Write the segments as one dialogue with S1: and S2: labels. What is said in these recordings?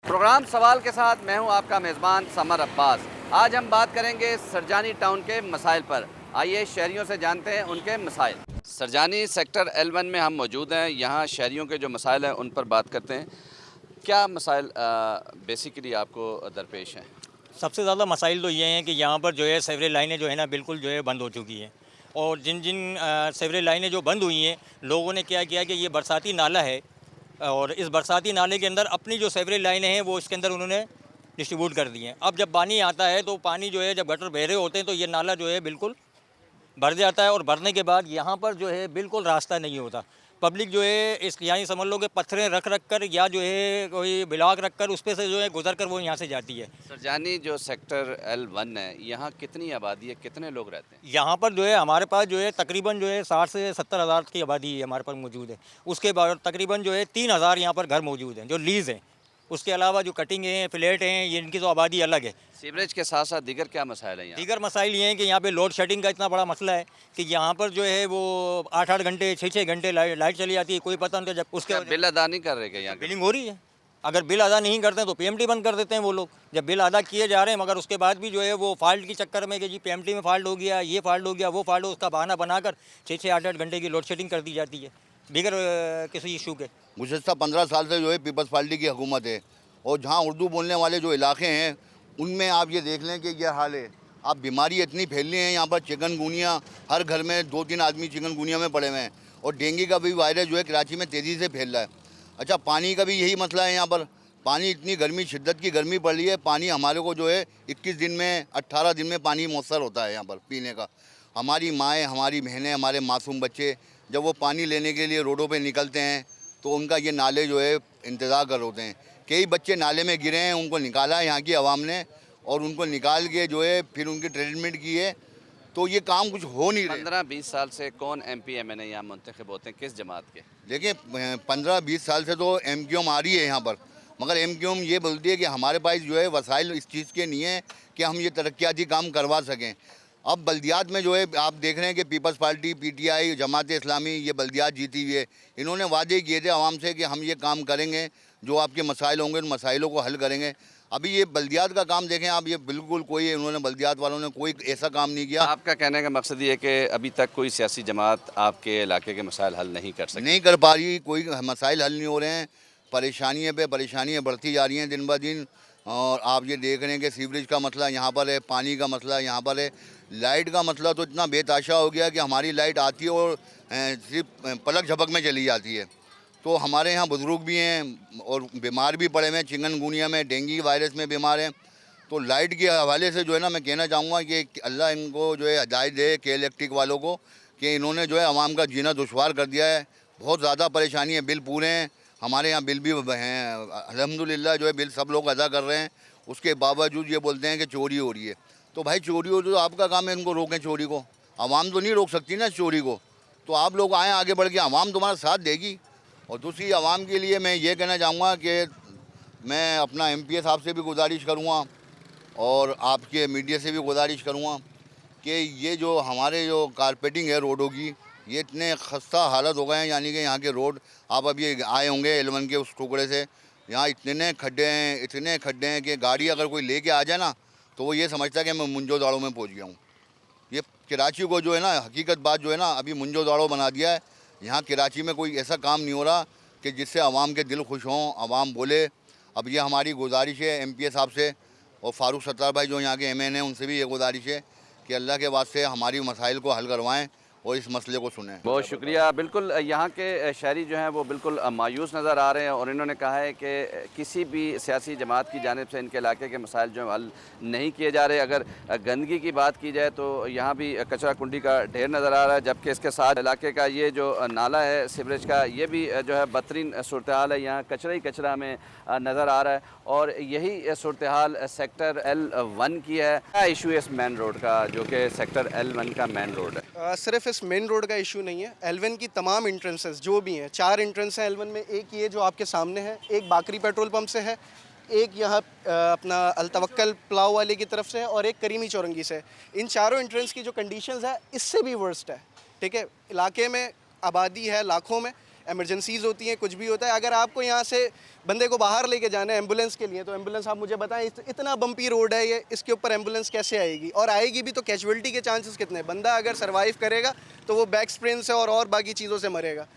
S1: Programme सवाल के साथ मैं हूं आपका मेज़बान समर अब्बास। आज हम बात करेंगे सरजानी टाउन के मसाइल पर। आइए शहरियों से जानते हैं उनके मसाइल। सरजानी सेक्टर L1 में हम मौजूद हैं। यहाँ शहरियों के जो मसाइल हैं उन पर बात करते हैं। क्या मसाइल बेसिकली आपको दरपेश हैं?
S2: सबसे ज़्यादा मसाइल तो ये हैं कि यहाँ पर जो है सेवरेज लाइनें जो है ना बिल्कुल जो है बंद हो चुकी हैं। और जिन जिन सेवरेज लाइनें जो बंद हुई हैं, लोगों ने क्या किया कि ये बरसाती नाला है और इस बरसाती नाले के अंदर अपनी जो सेवरेज लाइनें हैं वो इसके अंदर उन्होंने डिस्ट्रीब्यूट कर दी हैं। अब जब पानी आता है तो पानी जो है जब गटर बह रहे होते हैं तो ये नाला जो है बिल्कुल भर जाता है और भरने के बाद यहाँ पर जो है बिल्कुल रास्ता नहीं होता। पब्लिक जो है इस यानी समझ लो कि पत्थरें रख रख कर या जो है कोई ब्लॉक रख कर उस पे से जो है गुजर कर वो यहाँ से जाती है।
S1: सरजानी जो सेक्टर L1 है, यहाँ कितनी आबादी है, कितने लोग रहते हैं?
S2: यहाँ पर जो है हमारे पास जो है तकरीबन जो है 60 से 70 हज़ार की आबादी हमारे पास मौजूद है। उसके बाद तकरीबन जो है 3,000 यहाँ पर घर मौजूद हैं जो लीज़ हैं। उसके अलावा जो कटिंग हैं, फ्लैट हैं, ये इनकी तो आबादी अलग है।
S1: सीवरेज के साथ साथ दीगर क्या मसाइल हैं यहाँ?
S2: दीगर मसाइल ये हैं कि यहाँ पे लोड शेडिंग का इतना बड़ा मसला है कि यहाँ पर जो है वो 8-8 घंटे 6-6 घंटे लाइट चली जाती है, कोई पता नहीं। जब उसके
S1: क्या बिल अदा नहीं कर रहे क्या यहाँ के?
S2: बिलिंग हो रही है। अगर बिल अदा नहीं करते हैं तो पीएमटी बंद कर देते हैं वो लोग। जब बिल अदा किए जा रहे हैं मगर उसके बाद भी जो है वो फॉल्ट के चक्कर में कि जी पीएमटी में फॉल्ट हो गया, ये फॉल्ट हो गया, वो फॉल्ट हो, उसका बहाना बनाकर 6-6 8-8 घंटे की लोड शेडिंग कर दी जाती है बिगर किसी इशू के।
S3: गुज़श्ता 15 साल से जो है पीपल्स पार्टी की हुकूमत है और जहाँ उर्दू बोलने वाले जो इलाके हैं उनमें आप ये देख लें कि ये हाल है। आप बीमारी इतनी फैली है यहाँ पर, चिकनगुनिया हर घर में 2-3 आदमी चिकनगुनिया में पड़े हुए हैं और डेंगू का भी वायरस जो है कराची में तेज़ी से फैल रहा है। अच्छा, पानी का भी यही मसला है यहाँ पर। पानी इतनी गर्मी, शिद्दत की गर्मी पड़ रही है, पानी हमारे को जो है 21 दिन में 18 दिन में पानी मुयस्सर होता है यहाँ पर पीने का। हमारी माएँ, हमारी बहनें, हमारे मासूम बच्चे जब वो पानी लेने के लिए रोडों पे निकलते हैं तो उनका ये नाले जो है इंतज़ार कर होते हैं। कई बच्चे नाले में गिरे हैं, उनको निकाला है यहाँ की आवाम ने और उनको निकाल के जो है फिर उनकी ट्रीटमेंट की है। तो ये काम कुछ हो नहीं रहा।
S1: 15-20 साल से कौन MP MNA यहाँ मुंतखब होते हैं, किस जमात के?
S3: देखिए 15-20 साल से तो MQM आ रही है यहाँ पर, मगर MQM ये बोलती है कि हमारे पास जो है वसाइल इस चीज़ के नहीं है कि हम ये तरक्याती काम करवा सकें। अब बल्दियात में जो है आप देख रहे हैं कि peoples party, PTI, Jamaat Islami ये बल्दियात जीती हुई है। इन्होंने वादे किए थे आवाम से कि हम ये काम करेंगे, जो आपके मसाइल होंगे उन मसाइलों को हल करेंगे। अभी ये बल्दियात का काम देखें आप, ये बिल्कुल कोई इन्होंने बल्दियात वालों ने कोई ऐसा काम नहीं किया।
S1: आपका कहने का मकसद ये है कि अभी तक कोई सियासी जमात आपके इलाके के मसाइल हल नहीं कर सकती?
S3: नहीं कर पा रही, कोई मसाइल हल नहीं हो रहे हैं। परेशानियों पे परेशानियाँ बढ़ती जा रही हैं दिन ब दिन। और आप ये देख रहे हैं कि सीवरेज का मसला यहाँ पर है, पानी का मसला यहाँ पर है, लाइट का मसला तो इतना बेताशा हो गया कि हमारी लाइट आती है और सिर्फ पलक झपक में चली जाती है। तो हमारे यहाँ बुज़ुर्ग भी हैं और बीमार भी पड़े हुए हैं, चिकनगुनिया में, डेंगू वायरस में बीमार हैं। तो लाइट के हवाले से जो है ना मैं कहना चाहूँगा कि अल्लाह इनको जो है हिदायत दे के इलेक्ट्रिक वालों को, कि इन्होंने जो है आवाम का जीना दुश्वार कर दिया है। बहुत ज़्यादा परेशानी है, बिल पूरे हैं, हमारे यहाँ बिल भी हैं अल्हम्दुलिल्लाह जो है बिल सब लोग अदा कर रहे हैं। उसके बावजूद ये बोलते हैं कि चोरी हो रही है। तो भाई चोरी हो तो आपका काम है इनको रोकें चोरी को, आवाम तो नहीं रोक सकती ना चोरी को। तो आप लोग आएँ आगे बढ़ के, आवाम तुम्हारा साथ देगी। और दूसरी आवाम के लिए मैं ये कहना चाहूँगा कि मैं अपना MPA साहब से भी गुजारिश करूँगा और आपके मीडिया से भी गुजारिश करूँगा कि ये जो हमारे जो कारपेटिंग है रोडों की, ये इतने खस्ता हालत हो गए हैं। यानी कि यहाँ के रोड, आप अभी आए होंगे L1 के उस टुकड़े से, यहाँ इतने खड्डे हैं कि गाड़ी अगर कोई लेके आ जाए ना तो वो ये समझता है कि मैं मुंजो दाड़ों में पहुँच गया हूँ। ये कराची को जो है ना, हकीकत बात जो है ना, अभी मुंजो दाड़ो बना दिया है। यहाँ कराची में कोई ऐसा काम नहीं हो रहा कि जिससे आवाम के दिल खुश हों, आवाम बोले। अब ये हमारी गुजारिश है MPA साहब से और फ़ारूक सत्तार भाई जो यहाँ के MN हैं उनसे भी ये गुजारिश है कि अल्लाह के वास्ते हमारी मसाइल को हल करवाएं और इस मसले को सुनें।
S1: बहुत शुक्रिया। बिल्कुल यहाँ के शहरी जो हैं वो बिल्कुल मायूस नज़र आ रहे हैं और इन्होंने कहा है कि किसी भी सियासी जमात की जानिब से इनके इलाके के मसाइल जो हल नहीं किए जा रहे। अगर गंदगी की बात की जाए तो यहाँ भी कचरा कुंडी का ढेर नज़र आ रहा है, जबकि इसके साथ इलाके का ये जो नाला है सीवरेज का, ये भी जो है बदतरीन सूरत हाल है। यहाँ कचरा ही कचरा में नज़र आ रहा है और यही सूरत हाल सेक्टर L1 की है। क्या इशू है इस मेन रोड का जो कि सेक्टर L1 का मेन रोड है?
S4: सिर्फ इस मेन रोड का इशू नहीं है, L1 की तमाम इंट्रेंसेस जो भी हैं, 4 इंट्रेंस हैं L1 में। एक ये जो आपके सामने है, एक बाकरी पेट्रोल पंप से है, एक यहाँ अपना अल-तवक्कल पुलाव वाले की तरफ से है और एक करीमी चौरंगी से है। इन चारों एंट्रेंस की जो कंडीशंस है इससे भी वर्स्ट है। ठीक है, इलाके में आबादी है लाखों में, इमरजेंसीज़ होती हैं, कुछ भी होता है। अगर आपको यहाँ से बंदे को बाहर लेके जाना है एम्बुलेंस के लिए, तो एम्बुलेंस आप मुझे बताएं, इतना बम्पी रोड है ये, इसके ऊपर एम्बुलेंस कैसे आएगी? और आएगी भी तो कैजुअलिटी के चांसेस कितने हैं? बंदा अगर सर्वाइव करेगा तो वो बैक स्प्रेन से और बाकी चीज़ों से मरेगा।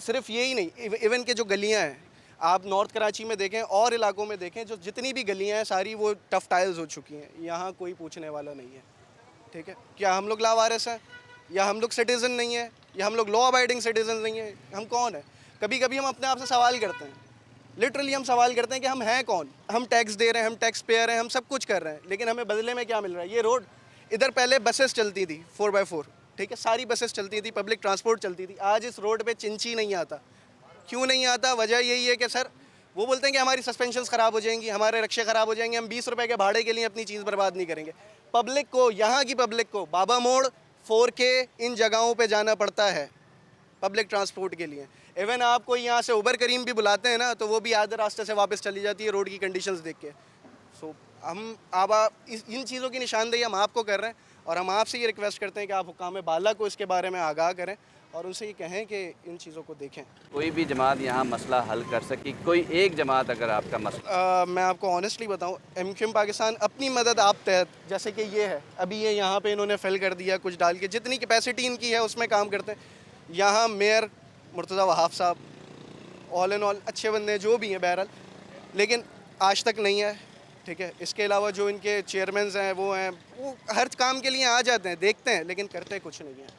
S4: सिर्फ यही नहीं, इवन के जो गलियाँ हैं, आप नॉर्थ कराची में देखें और इलाकों में देखें, जो जितनी भी गलियाँ हैं सारी वो टफ टाइल्स हो चुकी हैं। यहाँ कोई पूछने वाला नहीं है, ठीक है? क्या हम लोग लावारिस हैं, या हम लोग सिटीज़न नहीं है, या हम लोग लॉ अबाइडिंग सिटीज़न नहीं है? हम कौन है? कभी कभी हम अपने आप से सवाल करते हैं, लिटरली हम सवाल करते हैं कि हम हैं कौन? हम टैक्स दे रहे हैं, हम टैक्स पेयर हैं, हम सब कुछ कर रहे हैं, लेकिन हमें बदले में क्या मिल रहा है? ये रोड, इधर पहले बसेस चलती थी 4x4, ठीक है, सारी बसेस चलती थी, पब्लिक ट्रांसपोर्ट चलती थी। आज इस रोड पे चिंची नहीं आता। क्यों नहीं आता? वजह यही है कि सर वो बोलते हैं कि हमारी सस्पेंशंस ख़राब हो जाएंगी, हमारे रक्षे ख़राब हो जाएंगे, हम 20 रुपए के भाड़े के लिए अपनी चीज़ बर्बाद नहीं करेंगे। पब्लिक को, यहाँ की पब्लिक को बाबा मोड़, 4K इन जगहों पे जाना पड़ता है पब्लिक ट्रांसपोर्ट के लिए। इवन आप कोई यहाँ से उबर करीम भी बुलाते हैं ना, तो वो भी आधे रास्ते से वापस चली जाती है रोड की कंडीशंस देख के। सो हम अब इन चीज़ों की निशानदेही हम आपको कर रहे हैं, और हम आपसे ये रिक्वेस्ट करते हैं कि आप हुक्काम बाला को इसके बारे में आगाह करें और उनसे ये कहें कि इन चीज़ों को देखें।
S1: कोई भी जमात यहाँ मसला हल कर सकी, कोई एक जमात अगर आपका मसला
S4: मैं आपको ऑनेस्टली बताऊं, MQM पाकिस्तान अपनी मदद आप तहत, जैसे कि ये है अभी, ये यहाँ पे इन्होंने फिल कर दिया कुछ डाल के, जितनी कैपेसिटी इनकी है उसमें काम करते हैं। यहाँ मेयर मुर्तज़ा वहाब साहब ऑल इन ऑल अच्छे बंदे जो भी हैं बहरहाल, लेकिन आज तक नहीं है, ठीक है? इसके अलावा जो इनके चेयरमैन हैं वो हर काम के लिए आ जाते हैं, देखते हैं, लेकिन करते कुछ नहीं है।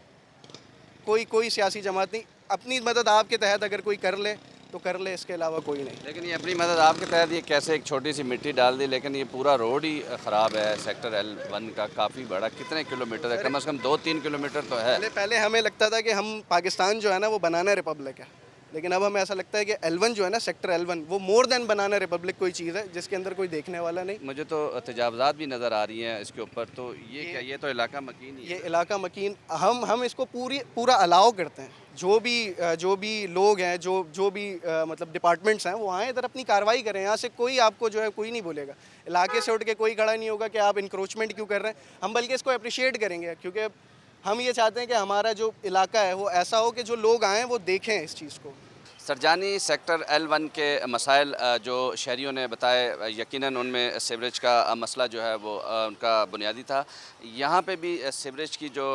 S4: कोई सियासी जमात नहीं, अपनी मदद आपके तहत अगर कोई कर ले तो कर ले, इसके अलावा कोई नहीं।
S1: लेकिन ये अपनी मदद आपके तहत ये कैसे एक छोटी सी मिट्टी डाल दी, लेकिन ये पूरा रोड ही ख़राब है। सेक्टर L1 का काफ़ी बड़ा, कितने किलोमीटर है? कम से कम 2-3 किलोमीटर तो है।
S4: पहले हमें लगता था कि हम पाकिस्तान जो है ना वो बनाना रिपब्लिक है, लेकिन अब हमें ऐसा लगता है कि L1 जो है ना, सेक्टर L1, वो मोर देन बनाना रिपब्लिक कोई चीज़ है जिसके अंदर कोई देखने वाला नहीं।
S1: मुझे तो तजावज़ात भी नज़र आ रही हैं इसके ऊपर, तो ये क्या, ये तो इलाका मकीन ही है।
S4: ये इलाका मकीन, हम इसको पूरा अलाउ करते हैं। जो भी लोग हैं, जो भी मतलब डिपार्टमेंट्स हैं, वो आएँ इधर अपनी कार्रवाई करें। यहाँ से कोई आपको जो है कोई नहीं बोलेगा, इलाके से उठ के कोई खड़ा नहीं होगा कि आप इंक्रोचमेंट क्यों कर रहे हैं। हम बल्कि इसको अप्रिशिएट करेंगे, क्योंकि हम ये चाहते हैं कि हमारा जो इलाका है वो ऐसा हो कि जो लोग आएँ वो देखें इस चीज़ को।
S1: सरजानी सेक्टर L1 के मसाइल जो शहरियों ने बताए, यकीनन उनमें सीवरेज का मसला जो है वो उनका बुनियादी था। यहाँ पे भी सीवरेज की जो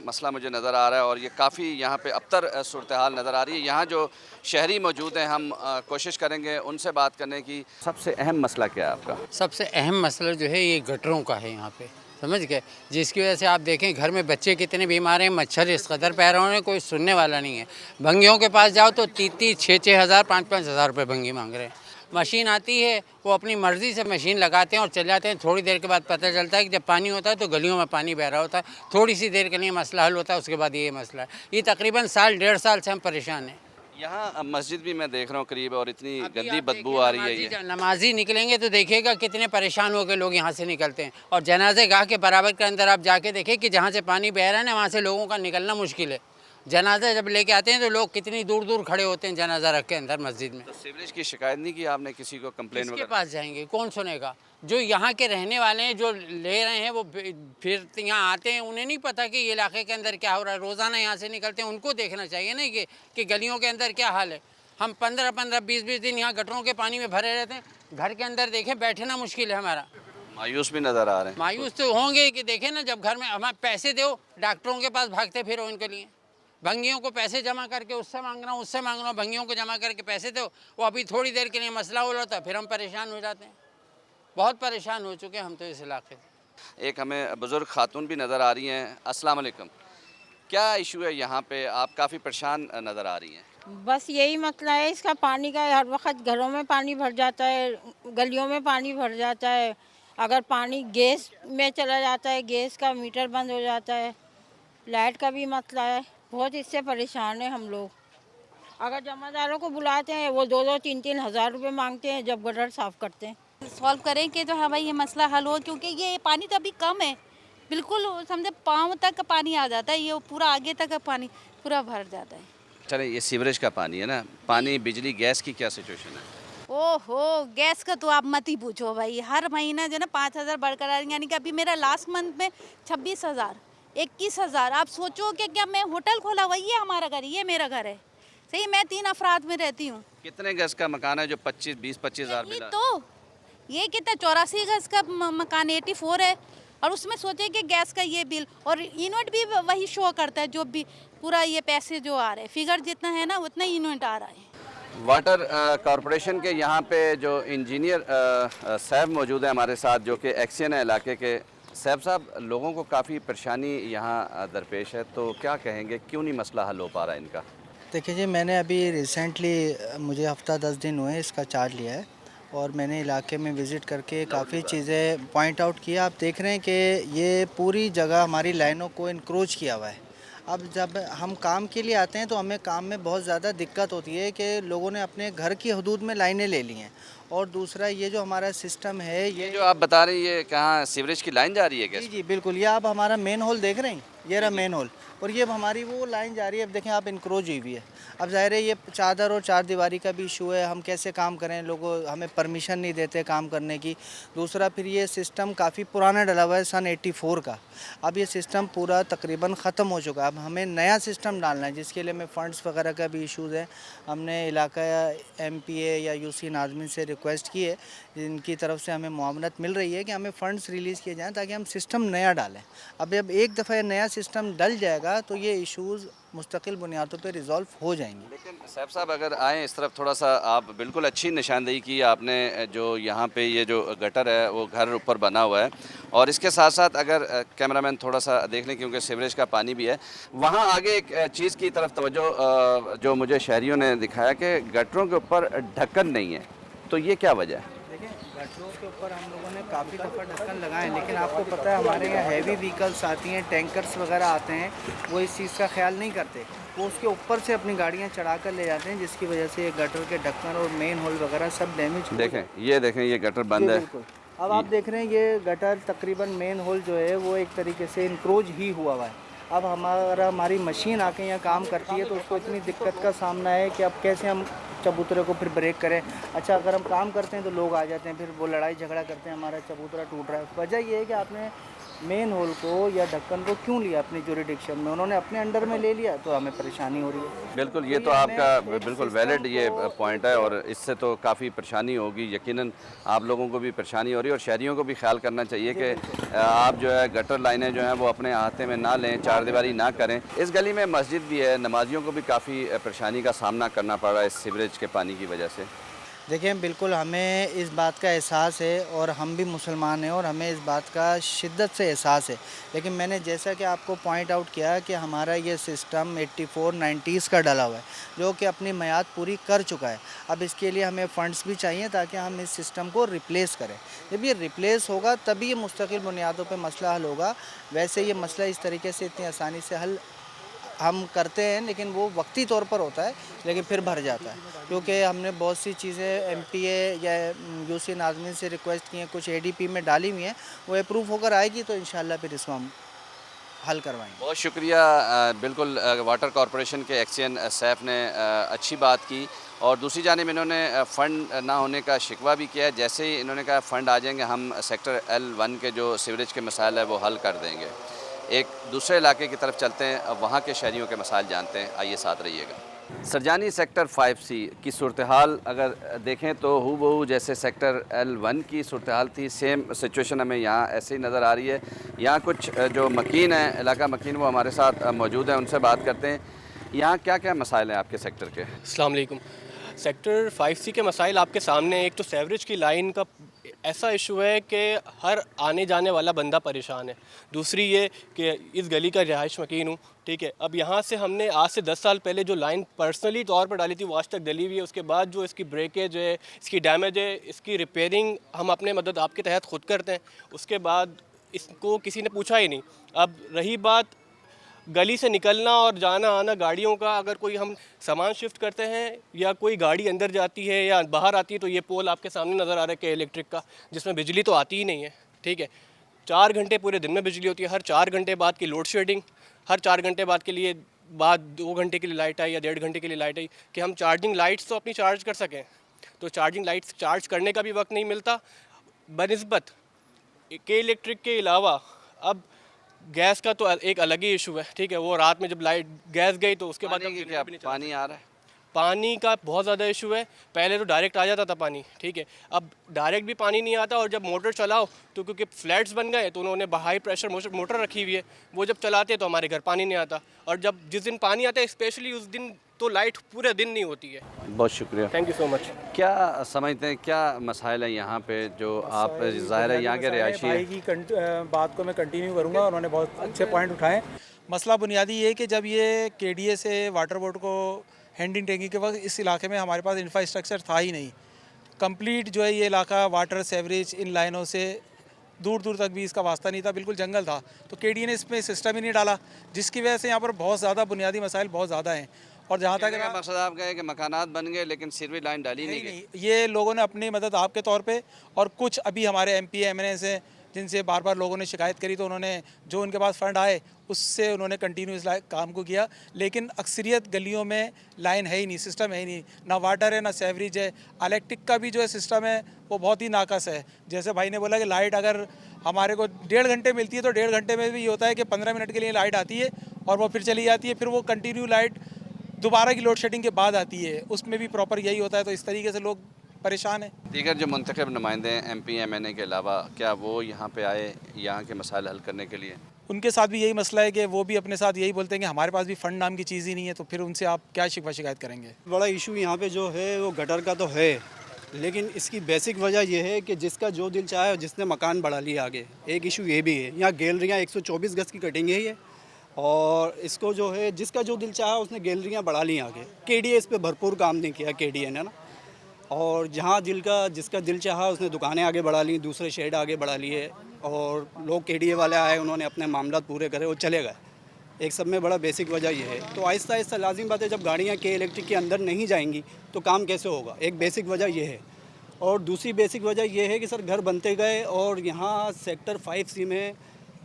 S1: मसला मुझे नज़र आ रहा है, और ये काफ़ी यहाँ पे अबतर सूरत हाल नज़र आ रही है। यहाँ जो शहरी मौजूद हैं, हम कोशिश करेंगे उनसे बात करने की। सबसे अहम मसला क्या है आपका?
S5: सबसे अहम मसला जो है ये गटरों का है यहाँ पे, समझ गए, जिसकी वजह से आप देखें घर में बच्चे कितने बीमार हैं, मच्छर इस कदर पैदा हो रहे हैं, कोई सुनने वाला नहीं है। भंगियों के पास जाओ तो 3-6 हज़ार 5-5 हज़ार रुपये भंगी मांग रहे हैं। मशीन आती है, वो अपनी मर्ज़ी से मशीन लगाते हैं और चले जाते हैं। थोड़ी देर के बाद पता चलता है कि जब पानी होता है तो गलियों में पानी बह रहा होता है, थोड़ी सी देर के लिए मसला हल होता है, उसके बाद ये मसला है। ये तकरीबन साल 1.5 साल से हम परेशान हैं।
S1: यहाँ मस्जिद भी मैं देख रहा हूँ करीब, और इतनी गंदी बदबू आ रही है। ये
S5: नमाजी निकलेंगे तो देखिएगा कितने परेशान होकर लोग यहाँ से निकलते हैं। और जनाजे गाह के बराबर के अंदर आप जाके देखें कि जहाँ से पानी बह रहा है ना, वहाँ से लोगों का निकलना मुश्किल है। जनाजा जब लेके आते हैं तो लोग कितनी दूर दूर खड़े होते हैं जनाजा रख के अंदर मस्जिद में।
S1: तो सीवरेज की शिकायत नहीं की आपने किसी को, कंप्लेन
S5: किसके
S1: वगैरह?
S5: पास जाएंगे, कौन सुनेगा? जो यहाँ के रहने वाले हैं, जो ले रहे हैं, वो फिर यहाँ आते हैं, उन्हें नहीं पता कि ये इलाके के अंदर क्या हो रहा है। रोज़ाना यहाँ से निकलते हैं, उनको देखना चाहिए ना कि गलियों के अंदर क्या हाल है। हम 15-15, 20-20 दिन यहाँ गटरों के पानी में भरे रहते हैं, घर के अंदर देखें बैठना मुश्किल है हमारा।
S1: मायूस भी नज़र आ रहे हैं।
S5: मायूस तो होंगे कि देखें ना, जब घर में हमारे पैसे दो, डॉक्टरों के पास भागते फिरो इनके लिए, भंगियों को पैसे जमा करके उससे मांग रहा हूँ, भंगियों को जमा करके पैसे दो, वो अभी थोड़ी देर के लिए मसला हो जाता है, फिर हम परेशान हो जाते हैं। बहुत परेशान हो चुके हैं हम तो इस इलाके से।
S1: एक हमें बुज़ुर्ग खातून भी नज़र आ रही हैं। अस्सलाम वालेकुम, क्या इशू है यहाँ पे? आप काफ़ी परेशान नज़र आ रही हैं।
S6: बस यही मसला है इसका, पानी का। हर वक्त घरों में पानी भर जाता है, गलियों में पानी भर जाता है। अगर पानी गैस में चला जाता है, गैस का मीटर बंद हो जाता है। लाइट का भी मसला है, बहुत इससे परेशान है हम लोग। अगर जमादारों को बुलाते हैं वो 2-2, 3-3 हज़ार रुपये मांगते हैं जब गटर साफ़ करते हैं।
S7: सॉल्व करें कि जो हाँ भाई ये मसला हल हो, क्योंकि ये पानी तो अभी कम है, बिल्कुल समझे पाँव तक पानी आ जाता है, ये पूरा आगे तक पानी पूरा भर जाता है।
S1: चले, ये सीवरेज का पानी है ना, पानी, बिजली, गैस की क्या सिचुएशन है?
S7: ओहो, गैस का तो आप मत ही पूछो भाई। हर महीना जो ना 5,000 बढ़कर आ रही है, यानी कि अभी मेरा लास्ट मंथ में 26,000, 21,000। आप सोचो कि क्या मैं होटल खोला हुआ, ये हमारा घर, ये मेरा घर है, सही, मैं 3 अफराद में रहती हूँ।
S1: कितने गज का मकान है जो 25 हज़ार
S7: ये
S1: मिला?
S7: तो ये कितना 84 गज का मकान 84 है, और उसमें सोचे कि गैस का ये बिल और यूनिट भी वही शो करता है, जो भी पूरा ये पैसे जो आ रहे हैं, फिगर जितना है ना उतना ही यूनिट आ रहा है।
S1: वाटर कॉरपोरेशन के यहाँ पे जो इंजीनियर सैफ मौजूद है हमारे साथ, जो कि एक्सियन है इलाके के। सैफ साहब, लोगों को काफ़ी परेशानी यहाँ दरपेश है, तो क्या कहेंगे, क्यों नहीं मसला हल हो पा रहा है इनका?
S8: देखिए जी, मैंने अभी रिसेंटली मुझे हफ़्ता 10 दिन हुए इसका चार्ज लिया है, और मैंने इलाके में विज़िट करके काफ़ी चीज़ें पॉइंट आउट किया। आप देख रहे हैं कि ये पूरी जगह हमारी लाइनों को इनक्रोच किया हुआ है। अब जब हम काम के लिए आते हैं तो हमें काम में बहुत ज़्यादा दिक्कत होती है कि लोगों ने अपने घर की हदूद में लाइनें ले ली हैं। और दूसरा ये जो हमारा सिस्टम है,
S1: ये जो आप बता रहे हैं, ये कहाँ सीवरेज की लाइन जा रही है क्या?
S8: जी जी बिल्कुल, ये आप हमारा मेन होल देख रहे हैं, ये रहा मेन होल, और ये अब हमारी वो लाइन जा रही है। अब देखें आप, इनक्रोच हुई हुई है। अब ज़ाहिर है ये चादर और चार दीवारी का भी इशू है, हम कैसे काम करें, लोग हमें परमिशन नहीं देते काम करने की। दूसरा फिर ये सिस्टम काफ़ी पुराना डला हुआ है, सन 84 का। अब ये सिस्टम पूरा तकरीबन ख़त्म हो चुका है। अब हमें नया सिस्टम डालना है, जिसके लिए हमें फ़ंड्स वगैरह का भी इशूज़ है। हमने इलाका MPA या UC नाज़मीन से रिक्वेस्ट की है, जिनकी तरफ से हमें मुआवनत मिल रही है कि हमें फ़ंड्स रिलीज़ किए जाएँ ताकि हम सिस्टम नया डालें। अब जब एक दफ़ा नया सिस्टम डल जाएगा तो ये इशूज़ मुस्तकिल बुनियादों पे रिज़ॉल्व हो जाएंगे।
S1: लेकिन सैफ साहब, अगर आएँ इस तरफ थोड़ा सा, आप बिल्कुल अच्छी निशानदेही की आपने, जो यहाँ पे ये जो गटर है वो घर ऊपर बना हुआ है, और इसके साथ साथ अगर कैमरामैन थोड़ा सा देख लें, क्योंकि सीवरेज का पानी भी है वहाँ आगे, एक चीज़ की तरफ तवज्जो जो मुझे शहरियों ने दिखाया कि गटरों के ऊपर ढक्कन नहीं है, तो ये क्या वजह है?
S8: देखिए, गटरों के ऊपर हम लोगों ने काफ़ी दफ़ा ढक्कन लगाए हैं, लेकिन आपको पता है हमारे यहाँ हैवी व्हीकल्स आती हैं, टैंकर्स वगैरह आते हैं, वो इस चीज़ का ख्याल नहीं करते। वो उसके ऊपर से अपनी गाड़ियाँ चढ़ा कर ले जाते हैं, जिसकी वजह से ये गटर के ढक्कन और मेन होल वगैरह सब डैमेज।
S1: देखें, ये देखें, ये गटर बंद है।
S8: बिल्कुल। अब आप देख रहे हैं ये गटर तकरीबन मेन होल जो है वो एक तरीके से इनक्रोच ही हुआ हुआ है। अब हमारी मशीन आके यहाँ काम करती है तो उसको इतनी दिक्कत का सामना है कि अब कैसे हम चबूतरे को फिर ब्रेक करें। अच्छा, अगर हम काम करते हैं तो लोग आ जाते हैं, फिर वो लड़ाई झगड़ा करते हैं, हमारा चबूतरा टूट रहा है। वजह ये है कि आपने मेन होल को या ढक्कन को क्यों लिया अपनी जुरिडिक्शन में, उन्होंने अपने अंडर में ले लिया, तो हमें परेशानी हो रही है।
S1: बिल्कुल, ये तो आपका बिल्कुल वैलिड ये पॉइंट है, और इससे तो काफ़ी परेशानी होगी, यकीनन आप लोगों को भी परेशानी हो रही है, और शहरियों को भी ख्याल करना चाहिए कि आप जो है गटर लाइनें जो हैं वो अपने अहाते में ना लें, चार दीवारी ना करें। इस गली में मस्जिद भी है, नमाजियों को भी काफ़ी परेशानी का सामना करना पड़ रहा है इस सीवरेज के पानी की वजह से।
S8: देखिए, बिल्कुल हमें इस बात का एहसास है, और हम भी मुसलमान हैं और हमें इस बात का शिद्दत से एहसास है। लेकिन मैंने जैसा कि आपको पॉइंट आउट किया कि हमारा ये सिस्टम 84-90s का डला हुआ है, जो कि अपनी मियाद पूरी कर चुका है। अब इसके लिए हमें फ़ंड्स भी चाहिए ताकि हम इस सिस्टम को रिप्लेस करें। जब ये रिप्लेस होगा तभी ये मुस्तकिल बुनियादों पर मसला हल होगा। वैसे ये मसला इस तरीके से इतनी आसानी से हल हम करते हैं, लेकिन वो वक्ती तौर पर होता है, लेकिन फिर भर जाता है, क्योंकि हमने बहुत सी चीज़ें MPA या UC नाज़मीन से रिक्वेस्ट की हैं, कुछ ADP में डाली हुई हैं, वो अप्रूव होकर आएगी तो इंशाल्लाह फिर इसको हम हल करवाएंगे।
S1: बहुत शुक्रिया। बिल्कुल वाटर कॉरपोरेशन के एक्सियन सैफ ने अच्छी बात की, और दूसरी जानिब इन्होंने फ़ंड ना होने का शिकवा भी किया है। जैसे ही इन्होंने कहा फ़ंड आ जाएंगे, हम सेक्टर L1 के जो सीवरेज के मसाइल है वो हल कर देंगे। एक दूसरे इलाके की तरफ चलते हैं, अब वहाँ के शहरियों के मसाइल जानते हैं, आइए साथ रहिएगा। सरजानी सेक्टर 5C की सूरत हाल अगर देखें तो हूबहू जैसे सेक्टर L1 की सूरत हाल थी, सेम सिचुएशन हमें यहाँ ऐसे ही नज़र आ रही है। यहाँ कुछ जो मकीन हैं, इलाका मकीन, वो हमारे साथ मौजूद हैं, उनसे बात करते हैं। यहाँ क्या क्या मसाइल हैं आपके सेक्टर के?
S9: अस्सलाम वालेकुम। सेक्टर 5C के मसाइल आपके सामने, एक तो सेवरेज की लाइन का ऐसा इशू है कि हर आने जाने वाला बंदा परेशान है। दूसरी ये कि इस गली का रिहाइश मकीन हूँ, ठीक है। अब यहाँ से हमने आज से 10 साल पहले जो लाइन पर्सनली तौर पर डाली थी वो आज तक डली हुई है। उसके बाद जो इसकी ब्रेकेज है, इसकी डैमेज है, इसकी रिपेयरिंग हम अपने मदद आपके तहत ख़ुद करते हैं। उसके बाद इसको किसी ने पूछा ही नहीं। अब रही बात गली से निकलना और जाना आना गाड़ियों का, अगर कोई हम सामान शिफ्ट करते हैं या कोई गाड़ी अंदर जाती है या बाहर आती है, तो ये पोल आपके सामने नज़र आ रहा है कि इलेक्ट्रिक का, जिसमें बिजली तो आती ही नहीं है, ठीक है। 4 घंटे पूरे दिन में बिजली होती है, हर 4 घंटे बाद की लोड शेडिंग, हर 4 घंटे बाद के लिए 2 घंटे के लिए लाइट आई या 1.5 घंटे के लिए लाइट आई, कि हम चार्जिंग लाइट्स तो अपनी चार्ज कर सकें, तो चार्जिंग लाइट्स चार्ज करने का भी वक्त नहीं मिलता। बनिस्बत के इलेक्ट्रिक के अलावा अब गैस का तो एक अलग ही इशू है, ठीक है। वो रात में जब लाइट गैस गई तो उसके बाद
S1: पानी आ रहा है?
S9: पानी का बहुत ज़्यादा इशू है। पहले तो डायरेक्ट आ जाता था पानी, ठीक है, अब डायरेक्ट भी पानी नहीं आता, और जब मोटर चलाओ तो क्योंकि फ्लैट्स बन गए तो उन्होंने हाई प्रेशर मोटर रखी हुई है, वो जब चलाते तो हमारे घर पानी नहीं आता, और जब जिस दिन पानी आता है स्पेशली उस दिन तो लाइट पूरे दिन नहीं होती है।
S1: बहुत शुक्रिया।
S9: Thank you so much.
S1: क्या समझते हैं, क्या मसाइल है यहाँ पे जो आप ज़ाहिर है यहाँ के रिहायशी
S10: भाई
S1: हैं?
S10: की बात को मैं कंटिन्यू करूँगा, उन्होंने बहुत अच्छे पॉइंट उठाए। मसला बुनियादी ये है कि जब ये केडीए से वाटर बोर्ड को हैंडिंग टैंकी के वक्त इस इलाके में हमारे पास इंफ्रास्ट्रक्चर था ही नहीं। कंप्लीट जो है ये इलाका वाटर सेवरेज इन लाइनों से दूर दूर तक भी इसका वास्ता नहीं था, बिल्कुल जंगल था। तो केडीए ने इसमें सिस्टम ही नहीं डाला, जिसकी वजह से यहाँ पर बहुत ज़्यादा बुनियादी मसाइल बहुत ज़्यादा हैं। और जहाँ तक
S1: कहने का मकसद आपका है कि मकानात बन गए लेकिन सीवरेज लाइन डाली नहीं गई।
S10: ये लोगों ने अपनी मदद आपके तौर पे, और कुछ अभी हमारे एमपी एमएनए से जिनसे बार बार लोगों ने शिकायत करी, तो उन्होंने जो उनके पास फ़ंड आए उससे उन्होंने कंटिन्यू इस काम को किया। लेकिन अक्सरियत गलियों में लाइन है ही नहीं, सिस्टम है ही नहीं, ना वाटर है ना सेवरेज है। इलेक्ट्रिक का भी जो है सिस्टम है वो बहुत ही नाकस है। जैसे भाई ने बोला कि लाइट अगर हमारे को 1.5 घंटे मिलती है तो 1.5 घंटे में भी ये होता है कि 15 मिनट के लिए लाइट आती है और वो फिर चली जाती है, फिर वो कंटिन्यू लाइट दोबारा की लोड शेडिंग के बाद आती है, उसमें भी प्रॉपर यही होता है। तो इस तरीके से लोग परेशान हैं।
S1: दीगर जो मुंतखब नुमाइंदे हैं एमपी एमएनए के अलावा, क्या वो यहाँ पे आए यहाँ के मसाइल हल करने के लिए?
S10: उनके साथ भी यही मसला है कि वो भी अपने साथ यही बोलते हैं कि हमारे पास भी फ़ंड नाम की चीज़ ही नहीं है, तो फिर उनसे आप क्या शिकवा शिकायत करेंगे।
S11: बड़ा इशू यहाँ पे जो है वो गटर का तो है, लेकिन इसकी बेसिक वजह यह है कि जिसका जो दिल चाहे जिसने मकान बढ़ा लिया आगे। एक इशू ये भी है, यहाँ गैलरियाँ 124 गज की कटिंग है ये, और इसको जो है जिसका जो दिल चाहा उसने गैलरियाँ बढ़ा ली आगे। केडीए इस पर भरपूर काम नहीं किया केडीए ने ना, और जहाँ जिसका दिल चाहा उसने दुकानें आगे बढ़ा ली, दूसरे शेड आगे बढ़ा लिए, और लोग केडीए वाले आए, उन्होंने अपने मामला पूरे करे और चले गए। एक सब में बड़ा बेसिक वजह यह है। तो आहिस्ता आहिस्ता लाजिम बात है, जब गाड़ियाँ के इलेक्ट्रिक के अंदर नहीं जाएंगी तो काम कैसे होगा। एक बेसिक वजह यह है, और दूसरी बेसिक वजह यह है कि सर घर बनते गए, और यहाँ सेक्टर 5C में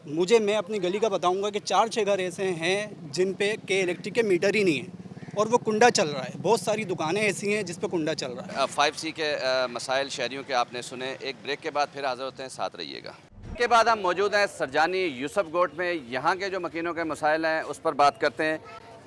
S11: मैं अपनी गली का बताऊंगा कि 4-6 घर ऐसे हैं जिन पे के इलेक्ट्रिक के मीटर ही नहीं है और वो कुंडा चल रहा है। बहुत सारी दुकानें ऐसी हैं जिस पे कुंडा चल रहा है।
S1: 5C के मसाइल शहरियों के आपने सुने। एक ब्रेक के बाद फिर हाजिर होते हैं, साथ रहिएगा। के बाद हम मौजूद हैं सरजानी यूसुफ गोट में। यहाँ के जो मकीनों के मसाइल हैं उस पर बात करते हैं।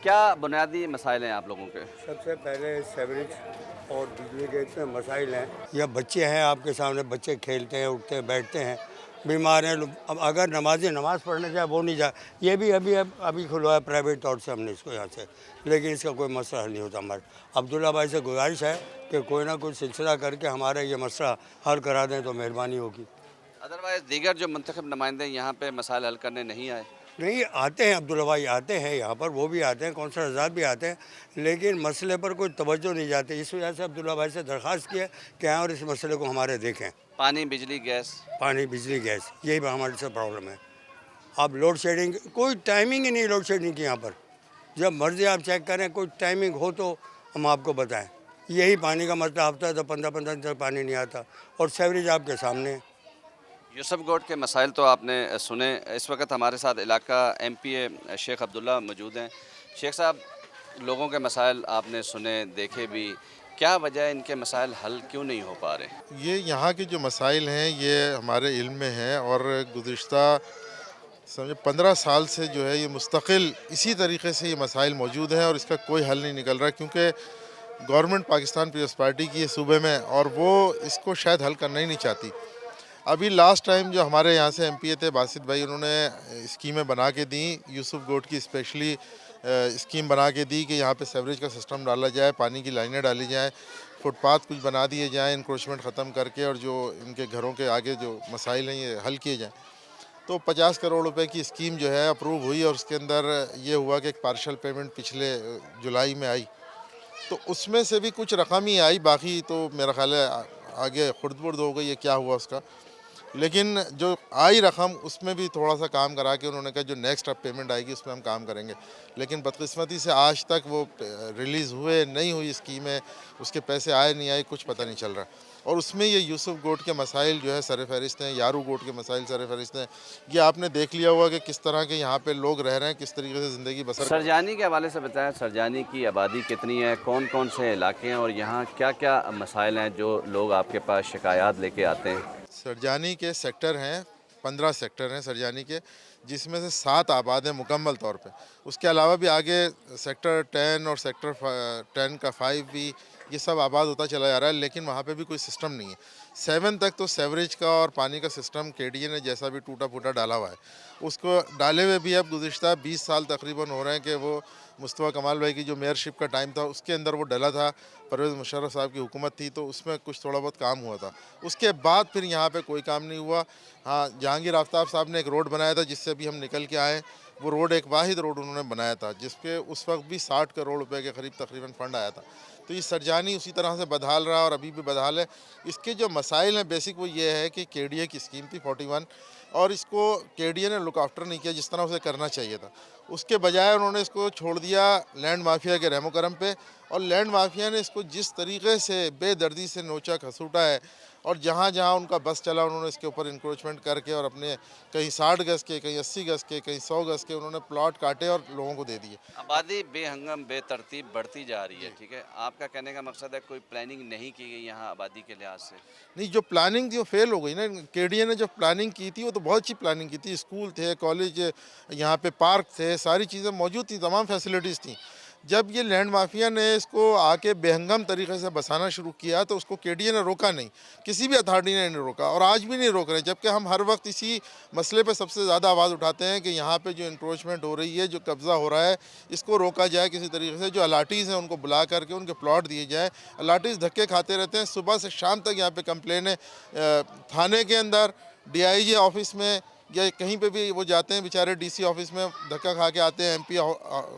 S1: क्या बुनियादी मसाइल हैं आप लोगों के?
S12: सबसे पहले सेवरेज और बिजली के इतने मसाइल हैं। या बच्चे हैं आपके सामने, बच्चे खेलते हैं, उठते हैं, बैठते हैं, बीमार हैं। अब अगर नमाज पढ़ने जाए वो नहीं जाए। ये भी अभी खुलवाया प्राइवेट तौर से हमने इसको यहाँ से, लेकिन इसका कोई मसला हल नहीं होता। हमारे अब्दुल्ला भाई से गुजारिश है कि कोई ना कोई सिलसिला करके हमारा ये मसला हल करा दें तो मेहरबानी होगी।
S1: अदरवाइज़ दीगर जो मुंतखब नुमाइंदे यहाँ पे मसाइल हल करने नहीं आए?
S12: नहीं, आते हैं, अब्दुल्ला भाई आते हैं यहाँ पर, वो भी आते हैं, कौंसलर आज़ाद भी आते हैं, लेकिन मसले पर कोई तवज्जो नहीं जाती। इस वजह से अब्दुल्ला भाई से दरख्वास्त की है कि आएँ और इस मसले को हमारे देखें।
S1: पानी बिजली गैस यही हमारे से प्रॉब्लम है। अब लोड शेडिंग, कोई टाइमिंग ही नहीं लोड शेडिंग की यहाँ पर। जब मर्जी आप चेक करें, कोई टाइमिंग हो तो हम आपको बताएं। यही पानी का मसला, हफ्ता तो 15 दिन तक पानी नहीं आता, और सेवरेज आपके सामने है। यूसुफ गोट के मसाइल तो आपने सुने। इस वक्त हमारे साथ इलाका MPA शेख अब्दुल्ला मौजूद हैं। शेख साहब, लोगों के मसाइल आपने सुने, देखे भी, क्या वजह है इनके मसाइल हल क्यों नहीं हो पा रहे?
S13: ये यहाँ के जो मसाइल हैं ये हमारे इल्म में हैं, और गुज़िश्ता समझे 15 साल से जो है ये मुस्तकिल इसी तरीके से ये मसाइल मौजूद हैं, और इसका कोई हल नहीं निकल रहा, क्योंकि गवर्नमेंट पाकिस्तान पीपल्स पार्टी की है सूबे में, और वो इसको शायद हल करना ही नहीं चाहती। अभी लास्ट टाइम जो हमारे यहाँ से MPA थे बासित भाई, उन्होंने स्कीमें बना के दी, यूसुफ गोट की स्पेशली स्कीम बना के दी कि यहाँ पे सेवरेज का सिस्टम डाला जाए, पानी की लाइनें डाली जाएँ, फुटपाथ कुछ बना दिए जाएँ इंक्रोचमेंट ख़त्म करके, और जो इनके घरों के आगे जो मसाइल हैं ये हल किए जाएँ। तो 50 करोड़ रुपए की स्कीम जो है अप्रूव हुई, और उसके अंदर ये हुआ कि एक पार्शल पेमेंट पिछले जुलाई में आई, तो उसमें से भी कुछ रकम ही आई, बाकी तो मेरा ख्याल है आगे खुर्द-बुर्द हो गई है, क्या हुआ उसका। लेकिन जो आई रकम उसमें भी थोड़ा सा काम करा के उन्होंने कहा जो नेक्स्ट अब पेमेंट आएगी उसमें हम काम करेंगे, लेकिन बदकिस्मती से आज तक वो रिलीज़ हुए नहीं हुई स्कीमें, उसके पैसे आए नहीं आए, कुछ पता नहीं चल रहा। और उसमें ये यूसुफ गोट के मसाइल जो है सर फहरिस्त हैं, यारू गोट के मसाइल सर फहरिस्त हैं। ये आपने देख लिया होगा कि किस तरह के यहाँ पे लोग रह रहे हैं, किस तरीके से ज़िंदगी बसर।
S1: सरजानी के हवाले से बताएं, सरजानी की आबादी कितनी है, कौन कौन से इलाके हैं, और यहाँ क्या क्या मसाइल हैं जो लोग आपके पास शिकायत लेके आते हैं?
S13: सरजानी के सेक्टर हैं 15 सेक्टर हैं सरजानी के, जिसमें से 7 आबाद हैं मुकम्मल तौर पे। उसके अलावा भी आगे सेक्टर 10 और सेक्टर 10 का 5 भी, ये सब आबाद होता चला जा रहा है, लेकिन वहाँ पे भी कोई सिस्टम नहीं है। 7 तक तो सेवरेज का और पानी का सिस्टम KDA ने जैसा भी टूटा फूटा डाला हुआ है, उसको डाले हुए भी अब गुज़िश्ता 20 साल तकरीबन हो रहे हैं कि वो मुस्तफ़ा कमाल भाई की जो मेयरशिप का टाइम था उसके अंदर वो डला था, परवेज़ मुशर्रफ साहब की हुकूमत थी तो उसमें कुछ थोड़ा बहुत काम हुआ था। उसके बाद फिर यहाँ पे कोई काम नहीं हुआ। हाँ, जहांगीर आफ्ताब साहब ने एक रोड बनाया था जिससे भी हम निकल के आए, वो रोड एक वाहिद रोड उन्होंने बनाया था जिसपे उस वक्त भी 60 करोड़ रुपए के करीब तकरीबन फ़ंड आया था। तो ये सरजानी उसी तरह से बदहाल रहा और अभी भी बदहाल है। इसके जो मसाइल हैं बेसिक वो ये है कि KDA की स्कीम थी 41 और इसको KDA ने लुक आफ्टर नहीं किया जिस तरह उसे करना चाहिए था। उसके बजाय उन्होंने इसको छोड़ दिया लैंड माफिया के रहमो करम पे, और लैंड माफिया ने इसको जिस तरीके से बेदर्दी से नोचा खसूटा है और जहाँ जहाँ उनका बस चला उन्होंने इसके ऊपर इंक्रोचमेंट करके और अपने कहीं 60 गज़ के, कहीं 80 गज़ के, कहीं 100 गज़ के उन्होंने प्लॉट काटे और लोगों को दे दिए।
S1: आबादी बेहंगम बेतरतीब बढ़ती जा रही है, ठीक है। आपका कहने का मकसद है कोई प्लानिंग नहीं की गई यहाँ आबादी के लिहाज से?
S13: नहीं, जो प्लानिंग थी वो फेल हो गई ना। KDA ने जो प्लानिंग की थी वो तो बहुत अच्छी प्लानिंग की थी। स्कूल थे, कॉलेज, यहाँ पे पार्क थे, सारी चीज़ें मौजूद थी, तमाम फैसिलिटीज़ थी। जब ये लैंड माफिया ने इसको आके बेहंगम तरीके से बसाना शुरू किया तो उसको KDA ने रोका नहीं, किसी भी अथॉरिटी ने नहीं रोका और आज भी नहीं रोक रहे। जबकि हम हर वक्त इसी मसले पे सबसे ज़्यादा आवाज़ उठाते हैं कि यहाँ पे जो इंक्रोचमेंट हो रही है, जो कब्ज़ा हो रहा है, इसको रोका जाए किसी तरीके से। जो अलाटीज़ हैं उनको बुला करके उनके प्लॉट दिए जाए। अलाटीज़ धक्के खाते रहते हैं, सुबह से शाम तक यहाँ पे कंप्लेन है। थाने के अंदर, DIG ऑफिस में या कहीं पे भी वो जाते हैं बेचारे, DC ऑफिस में धक्का खा के आते हैं, MP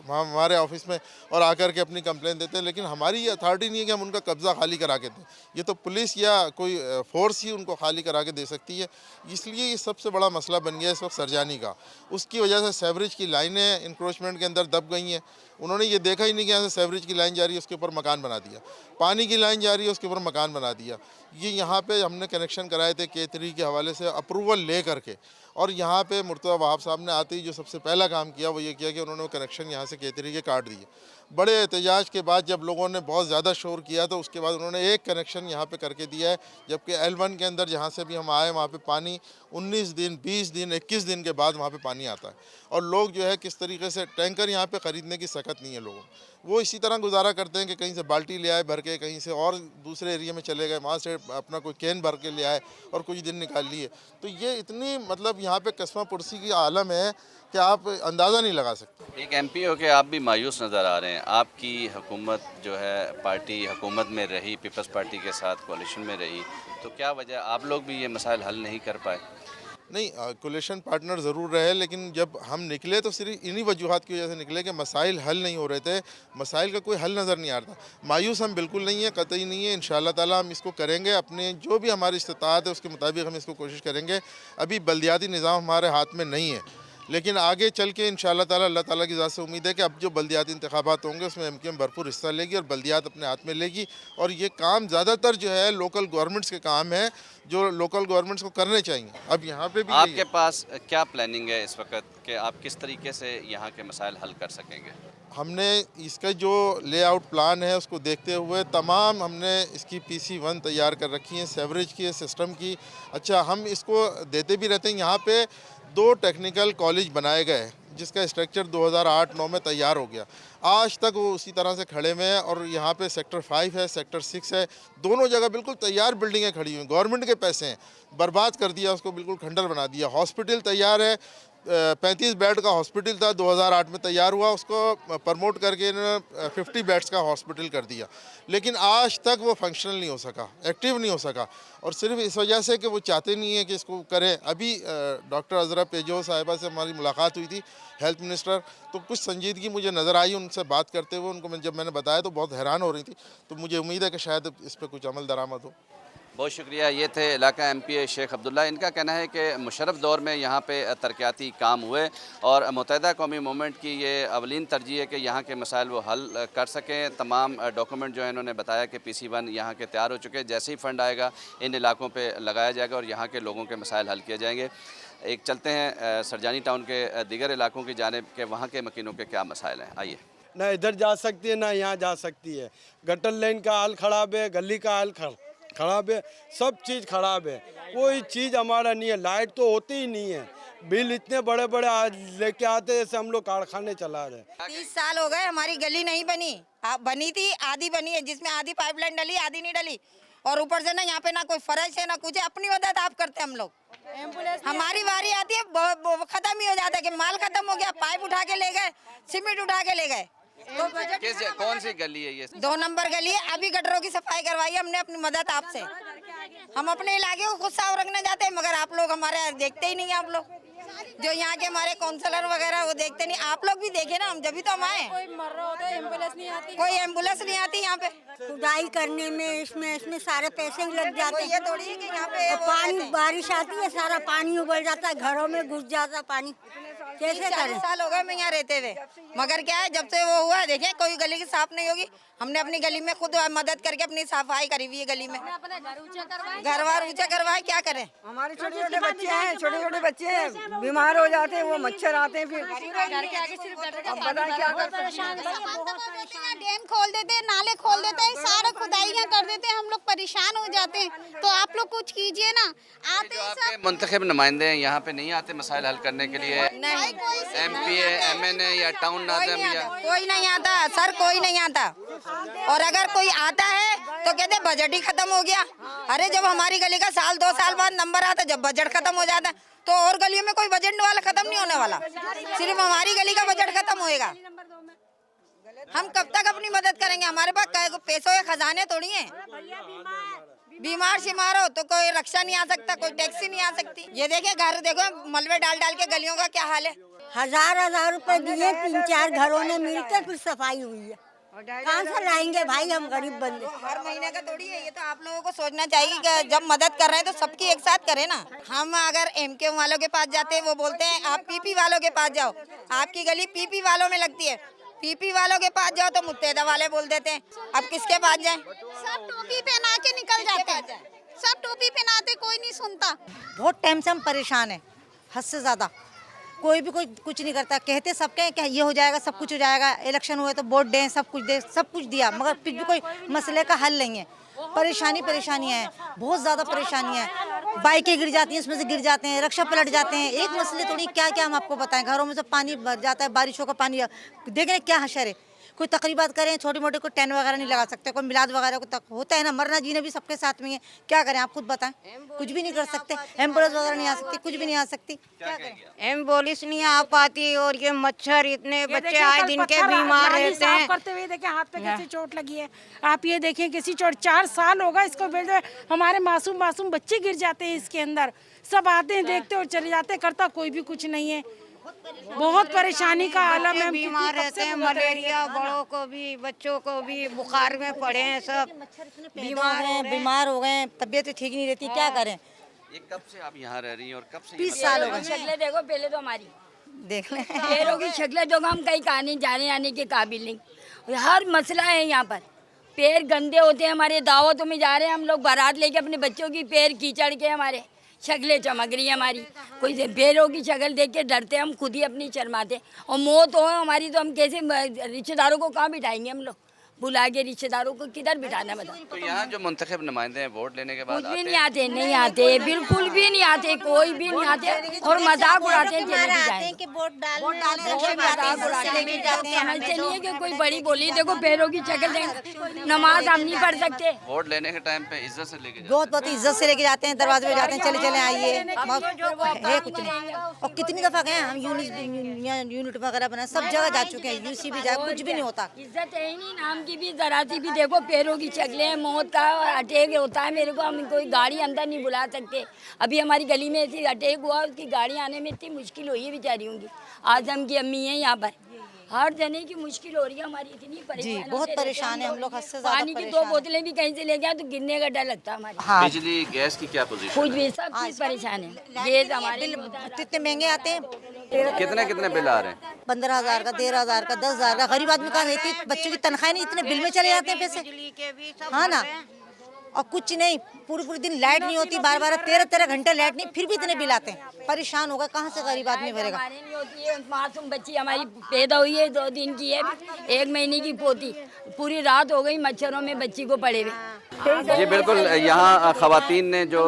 S13: हमारे ऑफिस में और आकर के अपनी कंप्लेन देते हैं। लेकिन हमारी ये अथॉरिटी नहीं है कि हम उनका कब्ज़ा खाली करा के दें। ये तो पुलिस या कोई फोर्स ही उनको खाली करा के दे सकती है। इसलिए ये सबसे बड़ा मसला बन गया इस वक्त सरजानी का। उसकी वजह से सेवरेज की लाइनें इंक्रोचमेंट के अंदर दब गई हैं। उन्होंने ये देखा ही नहीं कि यहाँ से सेवरेज की लाइन जा रही है उसके ऊपर मकान बना दिया, पानी की लाइन जा रही है उसके ऊपर मकान बना दिया। ये यहाँ पे हमने कनेक्शन कराए थे K3 के हवाले से अप्रूवल ले करके, और यहाँ पे मुर्तज़ा वहाब साहब ने आते ही जो सबसे पहला काम किया वो ये किया कि उन्होंने वो कनेक्शन यहाँ से K3 के काट दिए। बड़े एहतजाज के बाद जब लोगों ने बहुत ज़्यादा शोर किया तो उसके बाद उन्होंने एक कनेक्शन यहाँ पे करके दिया है, जबकि L1 के अंदर जहाँ से भी हम आए वहाँ पे पानी 19 दिन, 20 दिन, 21 दिन के बाद वहाँ पे पानी आता है। और लोग जो है किस तरीके से टैंकर यहाँ पे ख़रीदने की सकत नहीं है लोगों, वो इसी तरह गुजारा करते हैं कि कहीं से बाल्टी ले आए भर के, कहीं से और दूसरे एरिया में चले गए, वहाँ से अपना कोई कैन भर के ले आए और कुछ दिन निकाल लिए। तो ये इतनी मतलब यहाँ पे कस्मा पुरसी की आलम है कि आप अंदाज़ा नहीं लगा सकते।
S1: एक MP हो के आप भी मायूस नज़र आ रहे हैं। आपकी हुकूमत जो है, पार्टी हुकूमत में रही, पीपल्स पार्टी के साथ कोalition में रही, तो क्या वजह आप लोग भी ये मसाइल हल नहीं कर पाए?
S13: नहीं, कोलिशन पार्टनर ज़रूर रहे, लेकिन जब हम निकले तो सिर्फ इन्हीं वजूहात की वजह से निकले कि मसाइल हल नहीं हो रहे थे, मसाइल का कोई हल नज़र नहीं आ रहा था। मायूस हम बिल्कुल नहीं है, कतई नहीं है। इंशाअल्लाह ताला हम इसको करेंगे, अपने जो भी हमारी इस्तिताअत है उसके मुताबिक हम इसको कोशिश करेंगे। अभी बल्दियाती निज़ाम हमारे हाथ में नहीं है, लेकिन आगे चल के इंशाअल्लाह ताला अल्लाह ताला की ज़ात से उम्मीद है कि अब जो बल्दियाती इंतखाबात होंगे उसमें MKM भरपूर हिस्सा लेगी और बल्दियात अपने हाथ में लेगी। और ये काम ज़्यादातर जो है लोकल गवर्नमेंट्स के काम है, जो लोकल गवर्नमेंट्स को करने चाहिए। अब यहाँ पे भी
S1: आपके पास क्या प्लानिंग है इस वक्त कि आप किस तरीके से यहाँ के मसाइल हल कर सकेंगे?
S13: हमने इसका जो लेआउट प्लान है उसको देखते हुए तमाम हमने इसकी PC1 तैयार कर रखी है, सेवरेज की, सिस्टम की। अच्छा, हम इसको देते भी रहते हैं। यहाँ पे 2 टेक्निकल कॉलेज बनाए गए जिसका स्ट्रक्चर 2008-9 में तैयार हो गया। आज तक वो उसी तरह से खड़े हुए हैं। और यहाँ पे सेक्टर 5 है, सेक्टर 6 है, दोनों जगह बिल्कुल तैयार बिल्डिंगें खड़ी हुई। गवर्नमेंट के पैसे हैं, बर्बाद कर दिया उसको, बिल्कुल खंडर बना दिया। हॉस्पिटल तैयार है, 35 बेड का हॉस्पिटल था, 2008 में तैयार हुआ, उसको प्रमोट करके इन्होंने 50 बेड्स का हॉस्पिटल कर दिया। लेकिन आज तक वो फंक्शनल नहीं हो सका, एक्टिव नहीं हो सका, और सिर्फ इस वजह से कि वो चाहते नहीं है कि इसको करें। अभी डॉक्टर अजरा पेजो साहिबा से हमारी मुलाकात हुई थी, हेल्थ मिनिस्टर, तो कुछ संजीदगी मुझे नज़र आई उनसे बात करते हुए। उनको जब मैंने बताया तो बहुत हैरान हो रही थी। तो मुझे उम्मीद है कि शायद इस पर कुछ अमल दरामद हो।
S1: बहुत शुक्रिया। ये थे इलाका MP शेख अब्दुल्ला। इनका कहना है कि मुशर्रफ दौर में यहाँ पे तरक्याती काम हुए और मुत्तहिदा कौमी मूवमेंट की ये अवलीन तरजीह है कि यहाँ के मसाइल वो हल कर सकें। तमाम डॉक्यूमेंट जो है इन्होंने बताया कि PC1 यहाँ के तैयार हो चुके हैं। जैसे ही फ़ंड आएगा इन इलाकों पर लगाया जाएगा और यहाँ के लोगों के मसाइल हल किए जाएंगे। एक चलते हैं सरजानी टाउन के दीगर इलाकों की जानिब के वहाँ के मकीनों के क्या मसाइल हैं। आइए।
S12: ना इधर जा सकती है ना यहाँ जा सकती है। गटर लाइन का हाल ख़राब है, गली का हाल खराब है, सब चीज़ खराब है, कोई चीज़ हमारा नहीं है। लाइट तो होती ही नहीं है, बिल इतने बड़े बड़े आज लेके आते जैसे हम लोग कारखाने चला रहे हैं।
S14: 30 साल हो गए हमारी गली नहीं बनी, बनी थी आधी बनी है, जिसमें आधी पाइपलाइन डली आधी नहीं डली, और ऊपर से ना यहाँ पे ना कोई फर्श है ना कुछ है। अपनी मदद आप करते हैं हम लोग, हमारी बारी आती है खत्म ही हो जाता है कि माल खत्म हो गया, पाइप उठा के ले गए, सीमेंट उठा के ले गए।
S1: कैसे, कौन सी गली है ये?
S14: 2 नंबर गली है, अभी गटरों की सफाई करवाई हमने अपनी मदद आपसे। हम अपने इलाके को खुद साफ रखना चाहते हैं, मगर आप लोग हमारे देखते ही नहीं है। आप लोग जो यहाँ के हमारे काउंसलर वगैरह वो देखते नहीं। आप लोग भी देखे ना, हम जब तो हम आए। कोई मर रहा होता है, एम्बुलेंस नहीं आती, कोई एम्बुलेंस नहीं आती यहाँ पे।
S6: खुदाई करने में इसमें सारे पैसे ही लग जाते हैं।
S14: ये थोड़ी है कि यहाँ पे
S6: पानी बारिश आती है, सारा पानी उबल जाता है, घरों में घुस जाता है पानी। कैसे
S14: 40 साल हो गए मैं यहाँ रहते हुए, मगर क्या है जब से वो हुआ देखें कोई गली की साफ नहीं होगी। हमने अपनी गली में खुद मदद करके अपनी सफाई करी हुई है गली में, घर वार ऊंचा करवाए। क्या करें,
S6: हमारे छोटे छोटे बच्चे हैं, छोटे छोटे बच्चे हैं, बीमार हो जाते हैं, वो मच्छर आते हैं, फिर घर के आगे सिर्फ क्या करते हैं।
S7: डैम खोल देते हैं, नाले खोल देते हैं, सारा खुदाइयाँ कर देते हैं, हम लोग परेशान हो जाते हैं। तो आप लोग कुछ कीजिए ना। आते
S1: जो आपके मुंतखब नुमाइंदे हैं यहाँ पे नहीं आते मसाइल हल करने के लिए? MPA, MNA या टाउन नाज़िम या
S14: कोई नहीं आता सर, कोई नहीं आता। और अगर कोई आता है तो कहते बजट ही खत्म हो गया। अरे जब हमारी गली का साल 2 साल बाद नंबर आता, जब बजट खत्म हो जाता तो और गलियों में कोई बजट वाला खत्म नहीं होने वाला, सिर्फ हमारी गली का बजट खत्म होएगा। हम कब तक अपनी मदद करेंगे? हमारे पास पैसों के खजाने थोड़ी हैं। बीमार शिमार हो तो कोई रक्षा नहीं आ सकता, कोई टैक्सी नहीं आ सकती। ये देखे घर देखो, मलबे डाल डाल के गलियों का क्या हाल है।
S6: 1000 रुपए दिए, 3-4 घरों ने मिलकर फिर सफाई हुई है। कहाँ से लाएंगे भाई, हम गरीब बंदे।
S14: हर महीने का थोड़ी है, ये तो आप लोगों को सोचना चाहिए कि जब मदद कर रहे हैं तो सबकी एक साथ करें ना। हम अगर MK वालों के पास जाते हैं, वो बोलते हैं आप PP वालों के पास जाओ, आपकी गली PP वालों में लगती है। PP वालों के पास जाओ तो मुत्तेदा वाले बोल देते हैं। अब किसके पास जाएं?
S7: सब टोपी पहना के निकल जाते हैं, सब टोपी पहनाते, कोई नहीं सुनता।
S6: बहुत टाइम से हम परेशान हैं, हद से ज़्यादा। कोई भी कोई कुछ नहीं करता, कहते सबके हैं कि ये हो जाएगा, सब कुछ हो जाएगा, इलेक्शन हुए तो वोट दें, सब कुछ दें, सब कुछ दिया, मगर फिर भी कोई मसले का हल नहीं है। परेशानियाँ हैं, बहुत ज़्यादा परेशानियाँ हैं। बाइकें गिर जाती हैं, उसमें से गिर जाते हैं, रक्षा पलट जाते हैं। एक मसले थोड़ी क्या क्या हम आपको बताएं। घरों में से पानी भर जाता है, बारिशों का पानी, देखें क्या हशर है। कोई तकरीबात करें छोटी मोटी, कोई टेंट वगैरह नहीं लगा सकते, कोई मिलाद वगैरह को तक होता है ना, मरना जीना भी सबके साथ में है। क्या करें आप खुद बताएं, कुछ भी नहीं कर सकते। एम्बुलेंस वगैरह नहीं आ सकती, कुछ भी नहीं आ सकती। क्या करें,
S14: एम्बुलेंस नहीं आ पाती, और ये मच्छर इतने बच्चे आए दिन के बीमार रहते हैं।
S6: करते हुए देखें हाथ पे कैसी चोट लगी है, आप ये देखें कैसी चोट। 4 साल होगा इसको बेटे, हमारे मासूम बच्चे गिर जाते हैं इसके अंदर। सब आते हैं, देखते और चले जाते, करता कोई भी कुछ नहीं है। बहुत परेशानी का आलम है,
S14: बीमार रहते हैं, मलेरिया, बड़ों को भी बच्चों को भी बुखार में पड़े हैं, सब
S6: बीमार हो गए, तबीयत ठीक नहीं रहती। क्या करें।
S1: ये कब से आप यहाँ रह रही हैं और कब से?
S6: 20 साल हो गए।
S14: शक्लें देखो पहले तो हमारी,
S6: देख लें
S14: पैरों की शक्लें तो हम कहीं कहानी जाने आने के काबिल नहीं। हर मसला है यहाँ पर, पैर गंदे होते हैं हमारे। दावतों में जा रहे हैं हम लोग बारात लेके, अपने बच्चों की पैर कीचड़ के हमारे शक्लें चमक रही है हमारी। कोई पैरों की शक्ल देख के डरते हम, खुद ही अपनी शर्माते। और मौत हो हमारी तो हम कैसे रिश्तेदारों को कहाँ बिठाएंगे? हम लोग बुला के रिश्तेदारों को किधर बिठाना बताओ।
S1: तो यहाँ जो मुंतखब नुमाइंदे हैं वोट लेने के बाद
S14: कुछ भी नहीं आते, नहीं आते, बिल्कुल भी नहीं आते, कोई भी नहीं आते। और मजाक उड़ाते हैं कि वोट समझते नहीं है कि कोई बड़ी बोली देखो पैरों की शक्ल देख, नमाज हम नहीं पढ़ सकते।
S1: वोट लेने के टाइम पे इज्जत से लेके
S6: बहुत इज्जत से लेके जाते हैं, दरवाजे पे जाते हैं, चले चले आइए, है कुछ नहीं। और कितनी दफा गए हम, यूनिट वगैरह बना, सब जगह जा चुके हैं, UC भी जाए, कुछ भी नहीं होता।
S14: इज्जत है ही नहीं, नाम की भी जरा सी भी देखो पैरों की शक्लें, मौत का अटैक होता है मेरे को, हम कोई गाड़ी अंदर नहीं बुला सकते। अभी हमारी गली में ऐसी अटैक हुआ, उसकी गाड़ी आने में इतनी मुश्किल हुई है बेचारियों की। आजम की अम्मी है यहाँ पर, हर जने की मुश्किल हो रही है हमारी, इतनी परेशान
S6: जी, बहुत परेशान है हम लोग, हद से ज्यादा
S14: पानी की 2 बोतलें भी कहीं से ले गया तो गिरने का डर लगता है हमारे।
S6: हाँ।
S1: बिजली गैस की क्या पोजीशन
S14: कुछ भी सब चीज परेशान है। गैस हमारे
S6: इतने महंगे आते हैं।
S1: कितने बिल आ रहे हैं?
S6: 15,000 का, 13,000 का, 10,000 का। गरीब आदमी कहाँ रहती, बच्चों की तनख्वाह नहीं, इतने बिल में चले जाते हैं पैसे। हाँ ना, और कुछ नहीं, पूरी दिन लाइट नहीं होती, 12-12, 13-13 घंटे लाइट नहीं, फिर भी इतने बिल आते हैं। परेशान होगा, कहाँ से गरीब आदमी भरेगा।
S14: नहीं होती है, मासूम बच्ची हमारी पैदा हुई है, 2 दिन की है, 1 महीने की पोती, पूरी रात हो गई मच्छरों में बच्ची को पड़े हुए।
S1: जी बिल्कुल, यहाँ ख़वातीन ने जो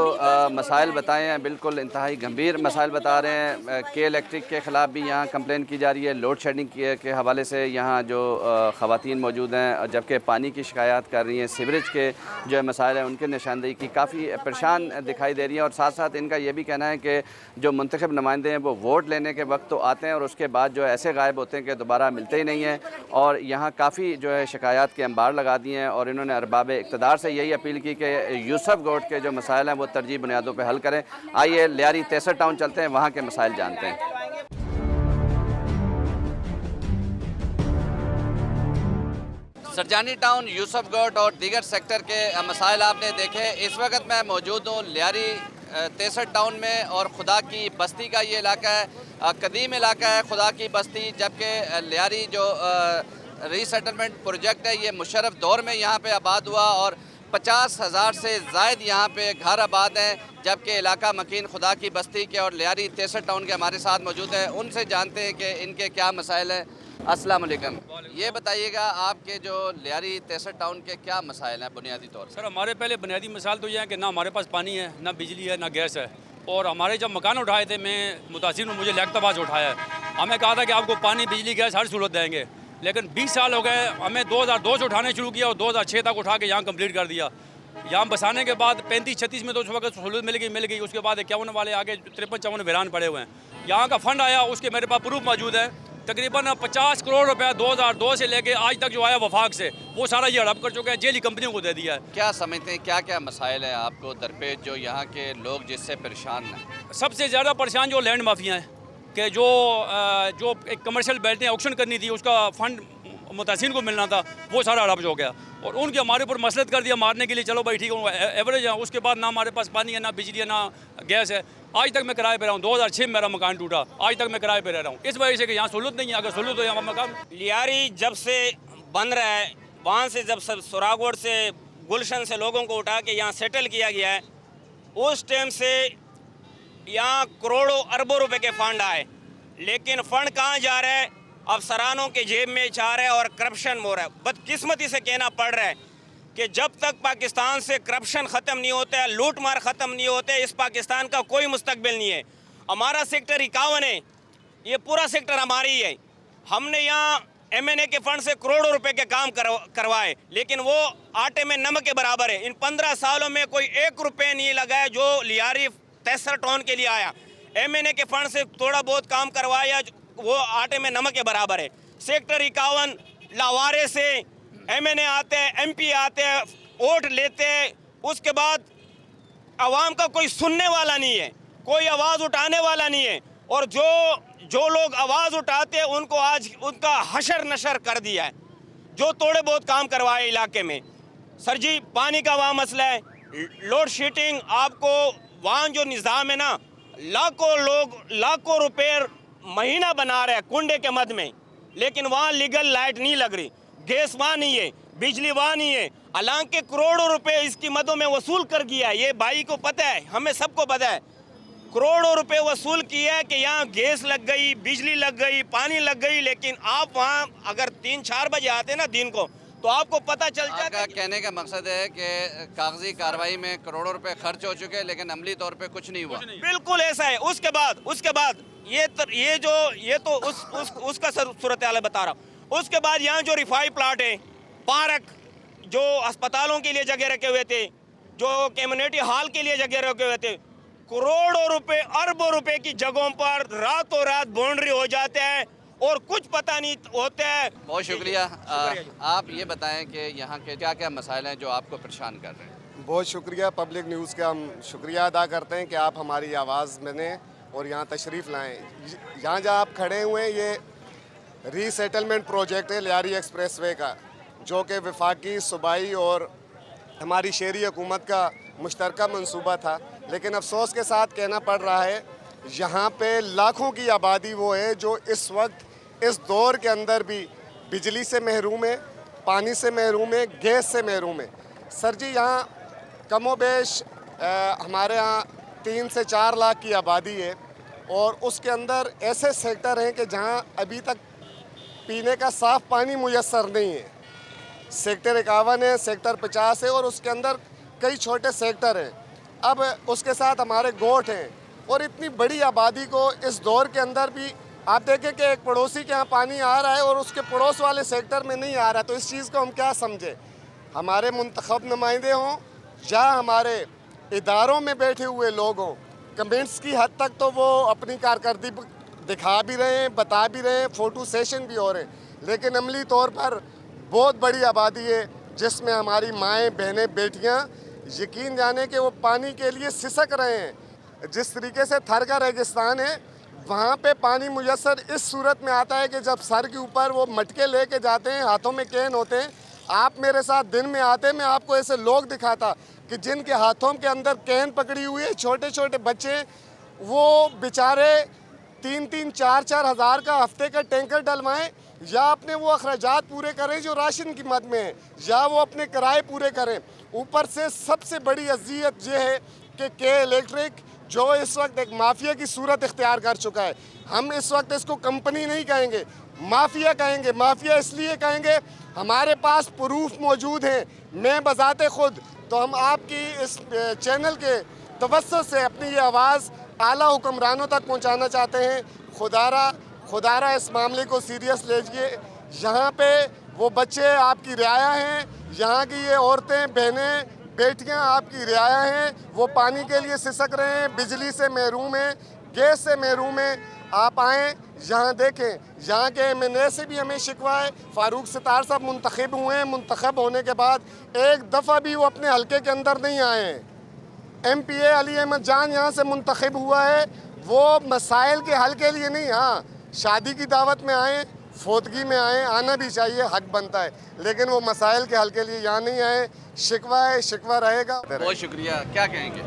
S1: मसाइल बताए हैं बिल्कुल इंतहाई गंभीर मसाइल बता रहे हैं। के इलेक्ट्रिक के ख़िलाफ़ भी यहाँ कंप्लेन की जा रही है, लोड शेडिंग के हवाले से यहाँ जो ख़वातीन मौजूद हैं, जबकि पानी की शिकायत कर रही हैं, सीवरेज के जो है मसाइल हैं उनके निशानदेही की काफ़ी परेशान दिखाई दे रही है। और साथ साथ इनका ये भी कहना है कि जो मुंतखब नुमाइंदे हैं वो वोट लेने के वक्त तो आते हैं और उसके बाद जो है ऐसे गायब होते हैं कि दोबारा मिलते ही नहीं हैं। और यहाँ काफ़ी जो है शिकायत के अंबार लगा दिए हैं और इन्होंने अरबाब इक़्तिदार से यही अपील की कि यूसुफगोट के जो मसाइल हैं वो तरजीह बुनियादों पर हल करें। आइए लियारी तेसर टाउन चलते हैं, वहाँ के मसाइल जानते हैं। सरजानी टाउन, यूसुफगोट और दीगर सेक्टर के मसाइल आपने देखे। इस वक्त मैं मौजूद हूँ लियारी तेसर टाउन में और खुदा की बस्ती का ये इलाका है, कदीम इलाका है खुदा की बस्ती। जबकि लियारी जो रीसेटलमेंट प्रोजेक्ट है ये मुशर्रफ दौर में यहाँ पे आबाद हुआ और 50,000 से ज़ायद यहाँ पे घर आबाद हैं। जबकि इलाका मकीन खुदा की बस्ती के और लियारी तेसर टाउन के हमारे साथ मौजूद हैं, उनसे जानते हैं कि इनके क्या मसाइल हैं। अस्सलाम वालेकुम, ये बताइएगा आपके जो लियारी तेसर टाउन के क्या मसाइल हैं बुनियादी तौर पर?
S15: सर हमारे पहले बुनियादी मसाइल तो ये है कि ना हमारे पास पानी है, ना बिजली है, ना गैस है। और हमारे जब मकान उठाए थे, मैं मुतासिर ने मुझे लेकतबाज उठाया है। हमें कहा था कि आपको पानी, बिजली, गैस हर सहूलत देंगे, लेकिन 20 साल हो गए। हमें 2002 से उठाने शुरू किया और 2006 तक उठा के यहाँ कंप्लीट कर दिया। यहाँ बसाने के बाद 35-36 में तो उस वक्त सहूलत मिल गई। उसके बाद 51 वाले आगे 53-54 वीरान पड़े हुए हैं। यहाँ का फंड आया, उसके मेरे पास प्रूफ मौजूद है। तकरीबन 50 करोड़ रुपया 2002 से लेके आज तक जो आया वफाक से, वो सारा ये हड़प कर चुका है, जेली कंपनियों को दे दिया है।
S1: क्या समझते हैं क्या क्या मसाइल हैं आपको दरपेश जो यहाँ के लोग जिससे परेशान हैं?
S15: सबसे ज़्यादा परेशान जो लैंड माफिया हैं कि जो एक कमर्शियल बेल्टें ऑक्शन करनी थी, उसका फंड मुतासिन को मिलना था, वो सारा हड़प हो गया। और उनके हमारे ऊपर मसलत कर दिया मारने के लिए, चलो भाई ठीक है एवरेज है। उसके बाद ना हमारे पास पानी है, ना बिजली है, ना गैस है। आज तक मैं किराए पे रहा हूँ। 2006 में मेरा मकान टूटा, आज तक मैं किराए पे रह रहा हूँ इस वजह से कि यहाँ सहूलत नहीं है। अगर सहूलत हो यहाँ मकान।
S16: लियारी जब से बन रहा है, वहाँ से जब सब सुरागोड़ से, गुलशन से लोगों को उठा के यहाँ सेटल किया गया है, उस टाइम से यहाँ करोड़ों अरबों रुपए के फंड आए, लेकिन फंड कहाँ जा रहा है? अफसरानों के जेब में जा रहा है और करप्शन हो रहा है। बदकिस्मती से कहना पड़ रहा है कि जब तक पाकिस्तान से करप्शन ख़त्म नहीं होता है, लूट मार ख़त्म नहीं होते, इस पाकिस्तान का कोई मुस्तकबिल नहीं है। हमारा सेक्टर 51 है, ये पूरा सेक्टर हमारी है। हमने यहाँ MNA के फंड से करोड़ों रुपए के काम करवाए, लेकिन वो आटे में नमक के बराबर है। इन 15 सालों में कोई 1 रुपये नहीं लगाया जो लियारी तेसर टाउन के लिए आया। MNA के फंड से थोड़ा बहुत काम करवाया, वो आटे में नमक के बराबर है। सेक्टर 51 लावारे से MNA आते हैं, MP आते हैं, वोट लेते हैं, उसके बाद आवाम का कोई सुनने वाला नहीं है, कोई आवाज़ उठाने वाला नहीं है। और जो लोग आवाज़ उठाते हैं उनको आज उनका हशर नशर कर दिया है, जो थोड़े बहुत काम करवाए इलाके में। सर जी, पानी का वहाँ मसला है, लोड शेडिंग, आपको वहाँ जो निज़ाम है ना, लाखों लोग लाखों रुपए महीना बना रहे हैं कुंडे के मद में, लेकिन वहाँ लीगल लाइट नहीं लग रही, गैस वहाँ नहीं है, बिजली वहाँ नहीं है। हालांकि करोड़ों रुपए इसकी मदों में वसूल कर गया है, ये भाई को पता है, हमें सबको पता है। करोड़ों रुपए वसूल किया है कि यहाँ गैस लग गई, बिजली लग गई, पानी लग गई, लेकिन आप वहाँ अगर 3-4 बजे आते ना दिन को, तो आपको पता चल जाता।
S1: कहने का मकसद है कि कागजी कार्रवाई में करोड़ों रुपए खर्च हो चुके हैं, लेकिन अमली तौर पे कुछ नहीं हुआ।
S16: बिल्कुल ऐसा है। उसके बाद ये तो उसका सूरत हाल बता रहा हूँ। उसके बाद यहाँ जो रिफाई प्लाट है, पार्क, जो अस्पतालों के लिए जगह रखे हुए थे, जो कम्युनिटी हॉल के लिए जगह रखे हुए थे, करोड़ों रुपए, अरबों रुपए की जगहों पर रातों रात बाउंड्री हो जाते हैं और कुछ पता नहीं होता है।
S1: बहुत शुक्रिया। आप ये बताएं कि यहाँ के क्या क्या मसाइल हैं जो आपको परेशान कर रहे हैं?
S17: बहुत शुक्रिया पब्लिक न्यूज़ का, हम शुक्रिया अदा करते हैं कि आप हमारी आवाज़ बने और यहाँ तशरीफ़ लाएँ। यहाँ जहाँ आप खड़े हुए हैं, ये रीसेटलमेंट प्रोजेक्ट है लियारी एक्सप्रेसवे का, जो कि वफाकी, सूबाई और हमारी शहरी हुकूमत का मुश्तरका मंसूबा था। लेकिन अफसोस के साथ कहना पड़ रहा है, यहाँ पे लाखों की आबादी वो है जो इस वक्त इस दौर के अंदर भी बिजली से महरूम है, पानी से महरूम है, गैस से महरूम है। सर जी, यहाँ कमोबेश हमारे यहाँ 3 से 4 लाख की आबादी है और उसके अंदर ऐसे सेक्टर हैं कि जहाँ अभी तक पीने का साफ़ पानी मुयस्सर नहीं है। सेक्टर 51 है, सेक्टर 50 है और उसके अंदर कई छोटे सेक्टर हैं। अब उसके साथ हमारे गोठ हैं और इतनी बड़ी आबादी को इस दौर के अंदर भी आप देखें कि एक पड़ोसी के यहाँ पानी आ रहा है और उसके पड़ोस वाले सेक्टर में नहीं आ रहा, तो इस चीज़ को हम क्या समझें? हमारे मुंतखब नुमाइंदे हों या हमारे इदारों में बैठे हुए लोग हों, कमेंट्स की हद तक तो वो अपनी कारकर्दगी दिखा भी रहे हैं, बता भी रहे हैं, फ़ोटो सेशन भी हो रहे हैं, लेकिन अमली तौर पर बहुत बड़ी आबादी है जिसमें हमारी माएँ, बहनें, बेटियाँ यकीन जाने कि वो पानी के लिए सिसक रहे हैं। जिस तरीके से थर का रेगिस्तान है वहाँ पे पानी मुयस्सर इस सूरत में आता है कि जब सर के ऊपर वो मटके लेके जाते हैं, हाथों में कैन होते हैं। आप मेरे साथ दिन में आते, मैं आपको ऐसे लोग दिखाता कि जिनके हाथों के अंदर कैन पकड़ी हुई है, छोटे छोटे बच्चे, वो बेचारे 3-3, 4-4 हज़ार का हफ्ते का टैंकर डलवाएं या अपने वो अखराजात पूरे करें जो राशन की मद में है, या वो अपने किराए पूरे करें। ऊपर से सबसे बड़ी अजियत ये है कि के इलेक्ट्रिक जो इस वक्त एक माफिया की सूरत इख्तियार कर चुका है। हम इस वक्त इसको कंपनी नहीं कहेंगे, माफिया कहेंगे। माफिया इसलिए कहेंगे हमारे पास प्रूफ मौजूद हैं। मैं बजाते खुद तो हम आपकी इस चैनल के तवज्जुह से अपनी ये आवाज़ आला हुक्मरानों तक पहुंचाना चाहते हैं। खुदारा इस मामले को सीरियस लीजिए। यहाँ पे वो बच्चे आपकी रियाया हैं, यहाँ की ये औरतें, बहनें, बेटियां आपकी रियाया हैं, वो पानी के लिए सिसक रहे हैं, बिजली से महरूम हैं, गैस से महरूम हैं। आप आएँ, यहाँ देखें। यहाँ के MNA से भी हमें शिकवा है। फारूक सितार साहब मुंतखब हुए हैं, मुंतखब होने के बाद एक दफ़ा भी वो अपने हलके के अंदर नहीं आए हैं। MPA अली अहमद जान यहाँ से मुंतखब हुआ है, वो मसाइल के हल के लिए नहीं, हाँ शादी की दावत में आए, फोतगी में आए, आना भी चाहिए, हक बनता है, लेकिन वो मसाइल के हल के लिए यहाँ नहीं आए। शिकवा है, शिकवा रहेगा।
S1: बहुत शुक्रिया। क्या कहेंगे?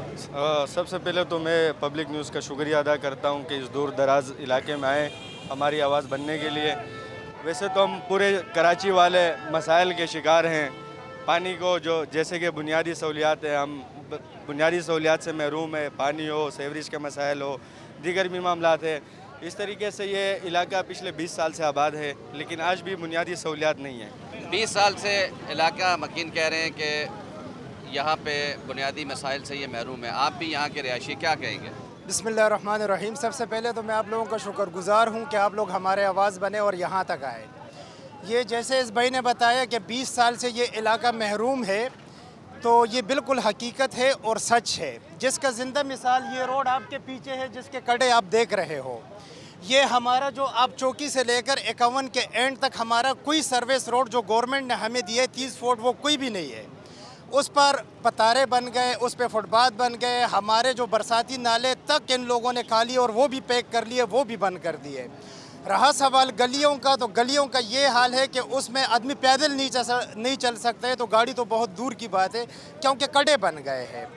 S18: सबसे पहले तो मैं पब्लिक न्यूज़ का शुक्रिया अदा करता हूँ कि इस दूर दराज इलाके में आए हमारी आवाज़ बनने के लिए। वैसे तो हम पूरे कराची वाले मसाइल के शिकार हैं। पानी को जो जैसे कि बुनियादी सहूलियात है, हम बुनियादी सहूलियात से महरूम है। पानी हो, सेवरेज के मसाइल हो, दीगर भी मामलात है। इस तरीके से ये इलाका पिछले 20 साल से आबाद है, लेकिन आज भी बुनियादी सहूलियात नहीं है।
S1: 20 साल से इलाका मकीन कह रहे हैं कि यहाँ पे बुनियादी मसाइल से ये महरूम है। आप भी यहाँ के रिहायशी, क्या कहेंगे?
S19: बिस्मिल्लाहिर्रहमानिर्रहीम। सबसे पहले तो मैं आप लोगों का शुक्रगुजार हूँ कि आप लोग हमारे आवाज़ बने और यहाँ तक आए। ये जैसे इस भाई ने बताया कि 20 साल से ये इलाका महरूम है, तो ये बिल्कुल हकीकत है और सच है, जिसका ज़िंदा मिसाल ये रोड आपके पीछे है, जिसके कड़े आप देख रहे हो। ये हमारा जो आप चौकी से लेकर 51 के एंड तक हमारा कोई सर्विस रोड जो गवर्नमेंट ने हमें दिए 30 फुट, वो कोई भी नहीं है। उस पर पतारे बन गए, उस पर फुटपाथ बन गए। हमारे जो बरसाती नाले तक इन लोगों ने खा लिए और वो भी पैक कर लिए, वो भी बंद कर दिए। रहा सवाल गलियों का, तो गलियों का ये हाल है कि उसमें आदमी पैदल नहीं चल सकते, तो गाड़ी तो बहुत दूर की बात है क्योंकि कड़े बन गए हैं।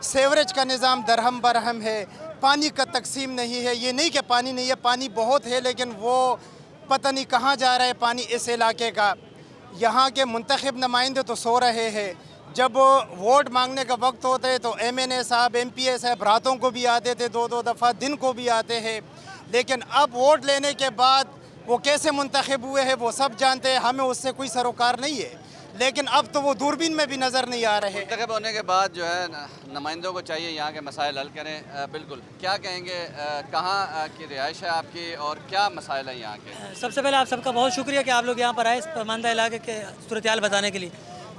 S19: सेवरेज का निज़ाम दरहम बरहम है, पानी का तकसीम नहीं है। ये नहीं कि पानी नहीं है, पानी बहुत है, लेकिन वो पता नहीं कहाँ जा रहा है पानी इस इलाके का। यहाँ के मुंतखब नुमाइंदे तो सो रहे हैं। जब वोट मांगने का वक्त होता है तो MNA साहब, MPA साहब रातों को भी आते थे, 2-2 दफ़ा दिन को भी आते हैं, लेकिन अब वोट लेने के बाद वो कैसे मुंतखब हुए हैं वो सब जानते हैं। हमें उससे कोई सरोकार नहीं है, लेकिन अब तो वो दूरबीन में भी नज़र नहीं आ रहे।
S1: मुंतखब होने के बाद जो है नुमाइंदों को चाहिए यहाँ के मसाइल हल करें। बिल्कुल, क्या कहेंगे? कहाँ की रिहाइश है आपकी और क्या मसाइल हैं यहाँ के?
S20: सबसे पहले आप सबका बहुत शुक्रिया कि आप लोग यहाँ पर आए इस पसमानदा इलाके के सूरत हाल बताने के लिए।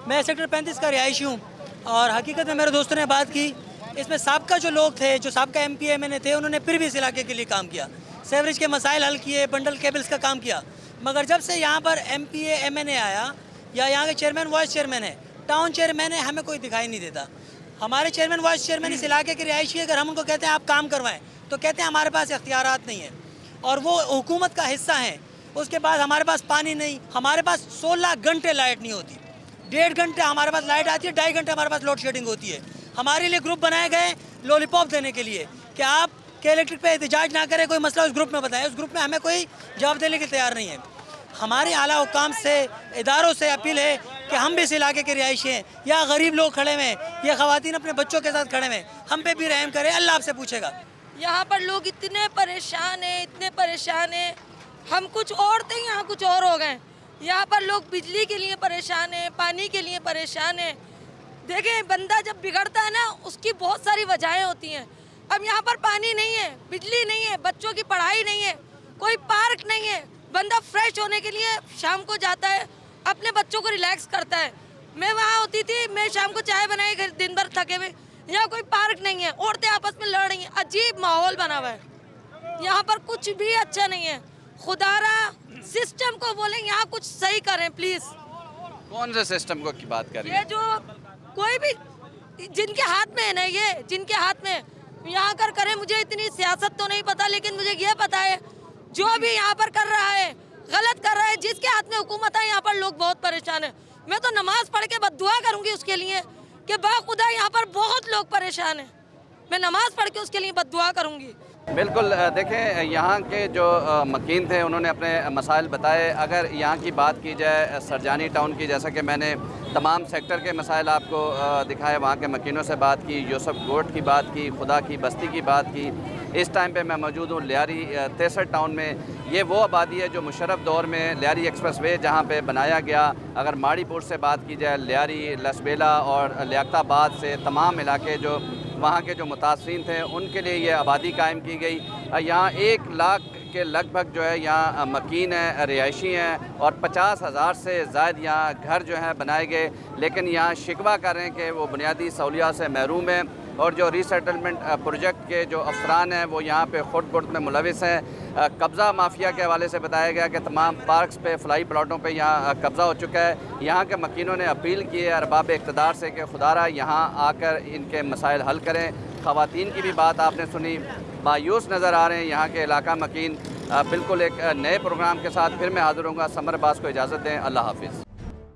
S20: मैं सेक्टर 35 का रिहायशी हूँ और हकीकत में मेरे दोस्तों ने बात की, इसमें साबका जो लोग थे, जो साबका MPA MNA थे, उन्होंने फिर भी इस इलाके के लिए काम किया, सेवरेज के मसाइल हल किए, बंडल केबल्स का काम किया। मगर जब से यहाँ पर MPA MNA आया या यहाँ के चेयरमैन वाइस चेयरमैन है, टाउन चेयरमैन है, हमें कोई दिखाई नहीं देता। हमारे चेयरमैन वाइस चेयरमैन इस इलाके के रिहायशी, अगर हम उनको कहते हैं आप काम करवाएं तो कहते हैं हमारे पास इख्तियारात नहीं है, और वो हुकूमत का हिस्सा हैं। उसके बाद हमारे पास पानी नहीं, हमारे पास 16 घंटे लाइट नहीं होती, 1.5 घंटे हमारे पास लाइट आती है, 2.5 घंटे हमारे पास लोड शेडिंग होती है। हमारे लिए ग्रुप बनाए गए लॉलीपॉप देने के लिए कि आप के इलेक्ट्रिक पे एहतजाज ना करें, कोई मसला उस ग्रुप में बताएं। उस ग्रुप में हमें कोई जवाब देने के तैयार नहीं है। हमारे आला हुकाम से, इदारों से अपील है कि हम भी इस इलाके के रिहायशी हैं, या गरीब लोग खड़े हुए हैं, या ख़वातीन अपने बच्चों के साथ खड़े हुए हैं, हम पे भी रहम करें, अल्लाह आपसे पूछेगा।
S21: यहाँ पर लोग इतने परेशान हैं, इतने परेशान हैं। हम कुछ और थे, यहाँ कुछ और हो गए। यहाँ पर लोग बिजली के लिए परेशान हैं, पानी के लिए परेशान हैं। देखें, बंदा जब बिगड़ता है ना, उसकी बहुत सारी वजहें होती हैं। अब यहाँ पर पानी नहीं है, बिजली नहीं है, बच्चों की पढ़ाई नहीं है, कोई पार्क नहीं है। बंदा फ्रेश होने के लिए शाम को जाता है, अपने बच्चों को रिलैक्स करता है। मैं वहाँ होती थी, मैं शाम को चाय बनाए घर, दिन भर थके हुए। यहाँ कोई पार्क नहीं है, औरतें आपस में लड़ रही हैं, अजीब माहौल बना हुआ है। यहाँ पर कुछ भी अच्छा नहीं है। खुदारा सिस्टम को बोलें यहाँ कुछ सही करें प्लीज़।
S1: कौन से सिस्टम को की बात कर रही
S21: ये
S1: है?
S21: जो कोई भी जिनके हाथ में है ना, ये जिनके हाथ में यहाँ कर करें। मुझे इतनी सियासत तो नहीं पता, लेकिन मुझे ये पता है जो भी यहाँ पर कर रहा है गलत कर रहा है। जिसके हाथ में हुकूमत है, यहाँ पर लोग बहुत परेशान है। मैं तो नमाज पढ़ के बद्दुआ करूँगी उसके लिए कि बाखुदा यहाँ पर बहुत लोग परेशान हैं। मैं नमाज पढ़ के उसके लिए बद्दुआ करूँगी।
S1: बिल्कुल, देखें, यहाँ के जो मकीन थे उन्होंने अपने मसाइल बताए। अगर यहाँ की बात की जाए सरजानी टाउन की, जैसा कि मैंने तमाम सेक्टर के मसाइल आपको दिखाए, वहाँ के मकीनों से बात की, यूसुफ गोट की बात की, खुदा की बस्ती की बात की। इस टाइम पे मैं मौजूद हूँ लियारी 63 टाउन में। ये वो आबादी है जो मुशर्रफ दौर में लियारी एक्सप्रेस वे जहाँ पे बनाया गया। अगर माड़ीपुर से बात की जाए, लियारी, लसबेला और लियाकताबाद से तमाम इलाके जो वहाँ के जो मुतासरीन थे उनके लिए ये आबादी कायम की गई। यहाँ 1 लाख के लगभग जो है यहाँ मकीन हैं, रिहायशी हैं और 50,000 से ज़ायद यहाँ घर जो हैं बनाए गए। लेकिन यहाँ शिकवा कर रहे हैं कि वो बुनियादी सहूलियात से महरूम हैं और जो रीसेटलमेंट प्रोजेक्ट के जो अफसरान हैं वो यहाँ पे खुद बुर्द में मुलविस हैं। कब्ज़ा माफिया के हवाले से बताया गया कि तमाम पार्क्स पे, फ्लाई प्लाटों पे यहाँ कब्ज़ा हो चुका है। यहाँ के मकीनों ने अपील की है अरबाब इक़्तिदार से कि खुदारा यहाँ आकर इनके मसाइल हल करें। ख़वातीन की भी बात आपने सुनी, मायूस नज़र आ रहे हैं यहाँ के इलाका मकीन। बिल्कुल एक नए प्रोग्राम के साथ फिर मैं हाज़िर होऊंगा। समर अब्बास को इजाज़त दें। अल्लाह हाफ़िज़।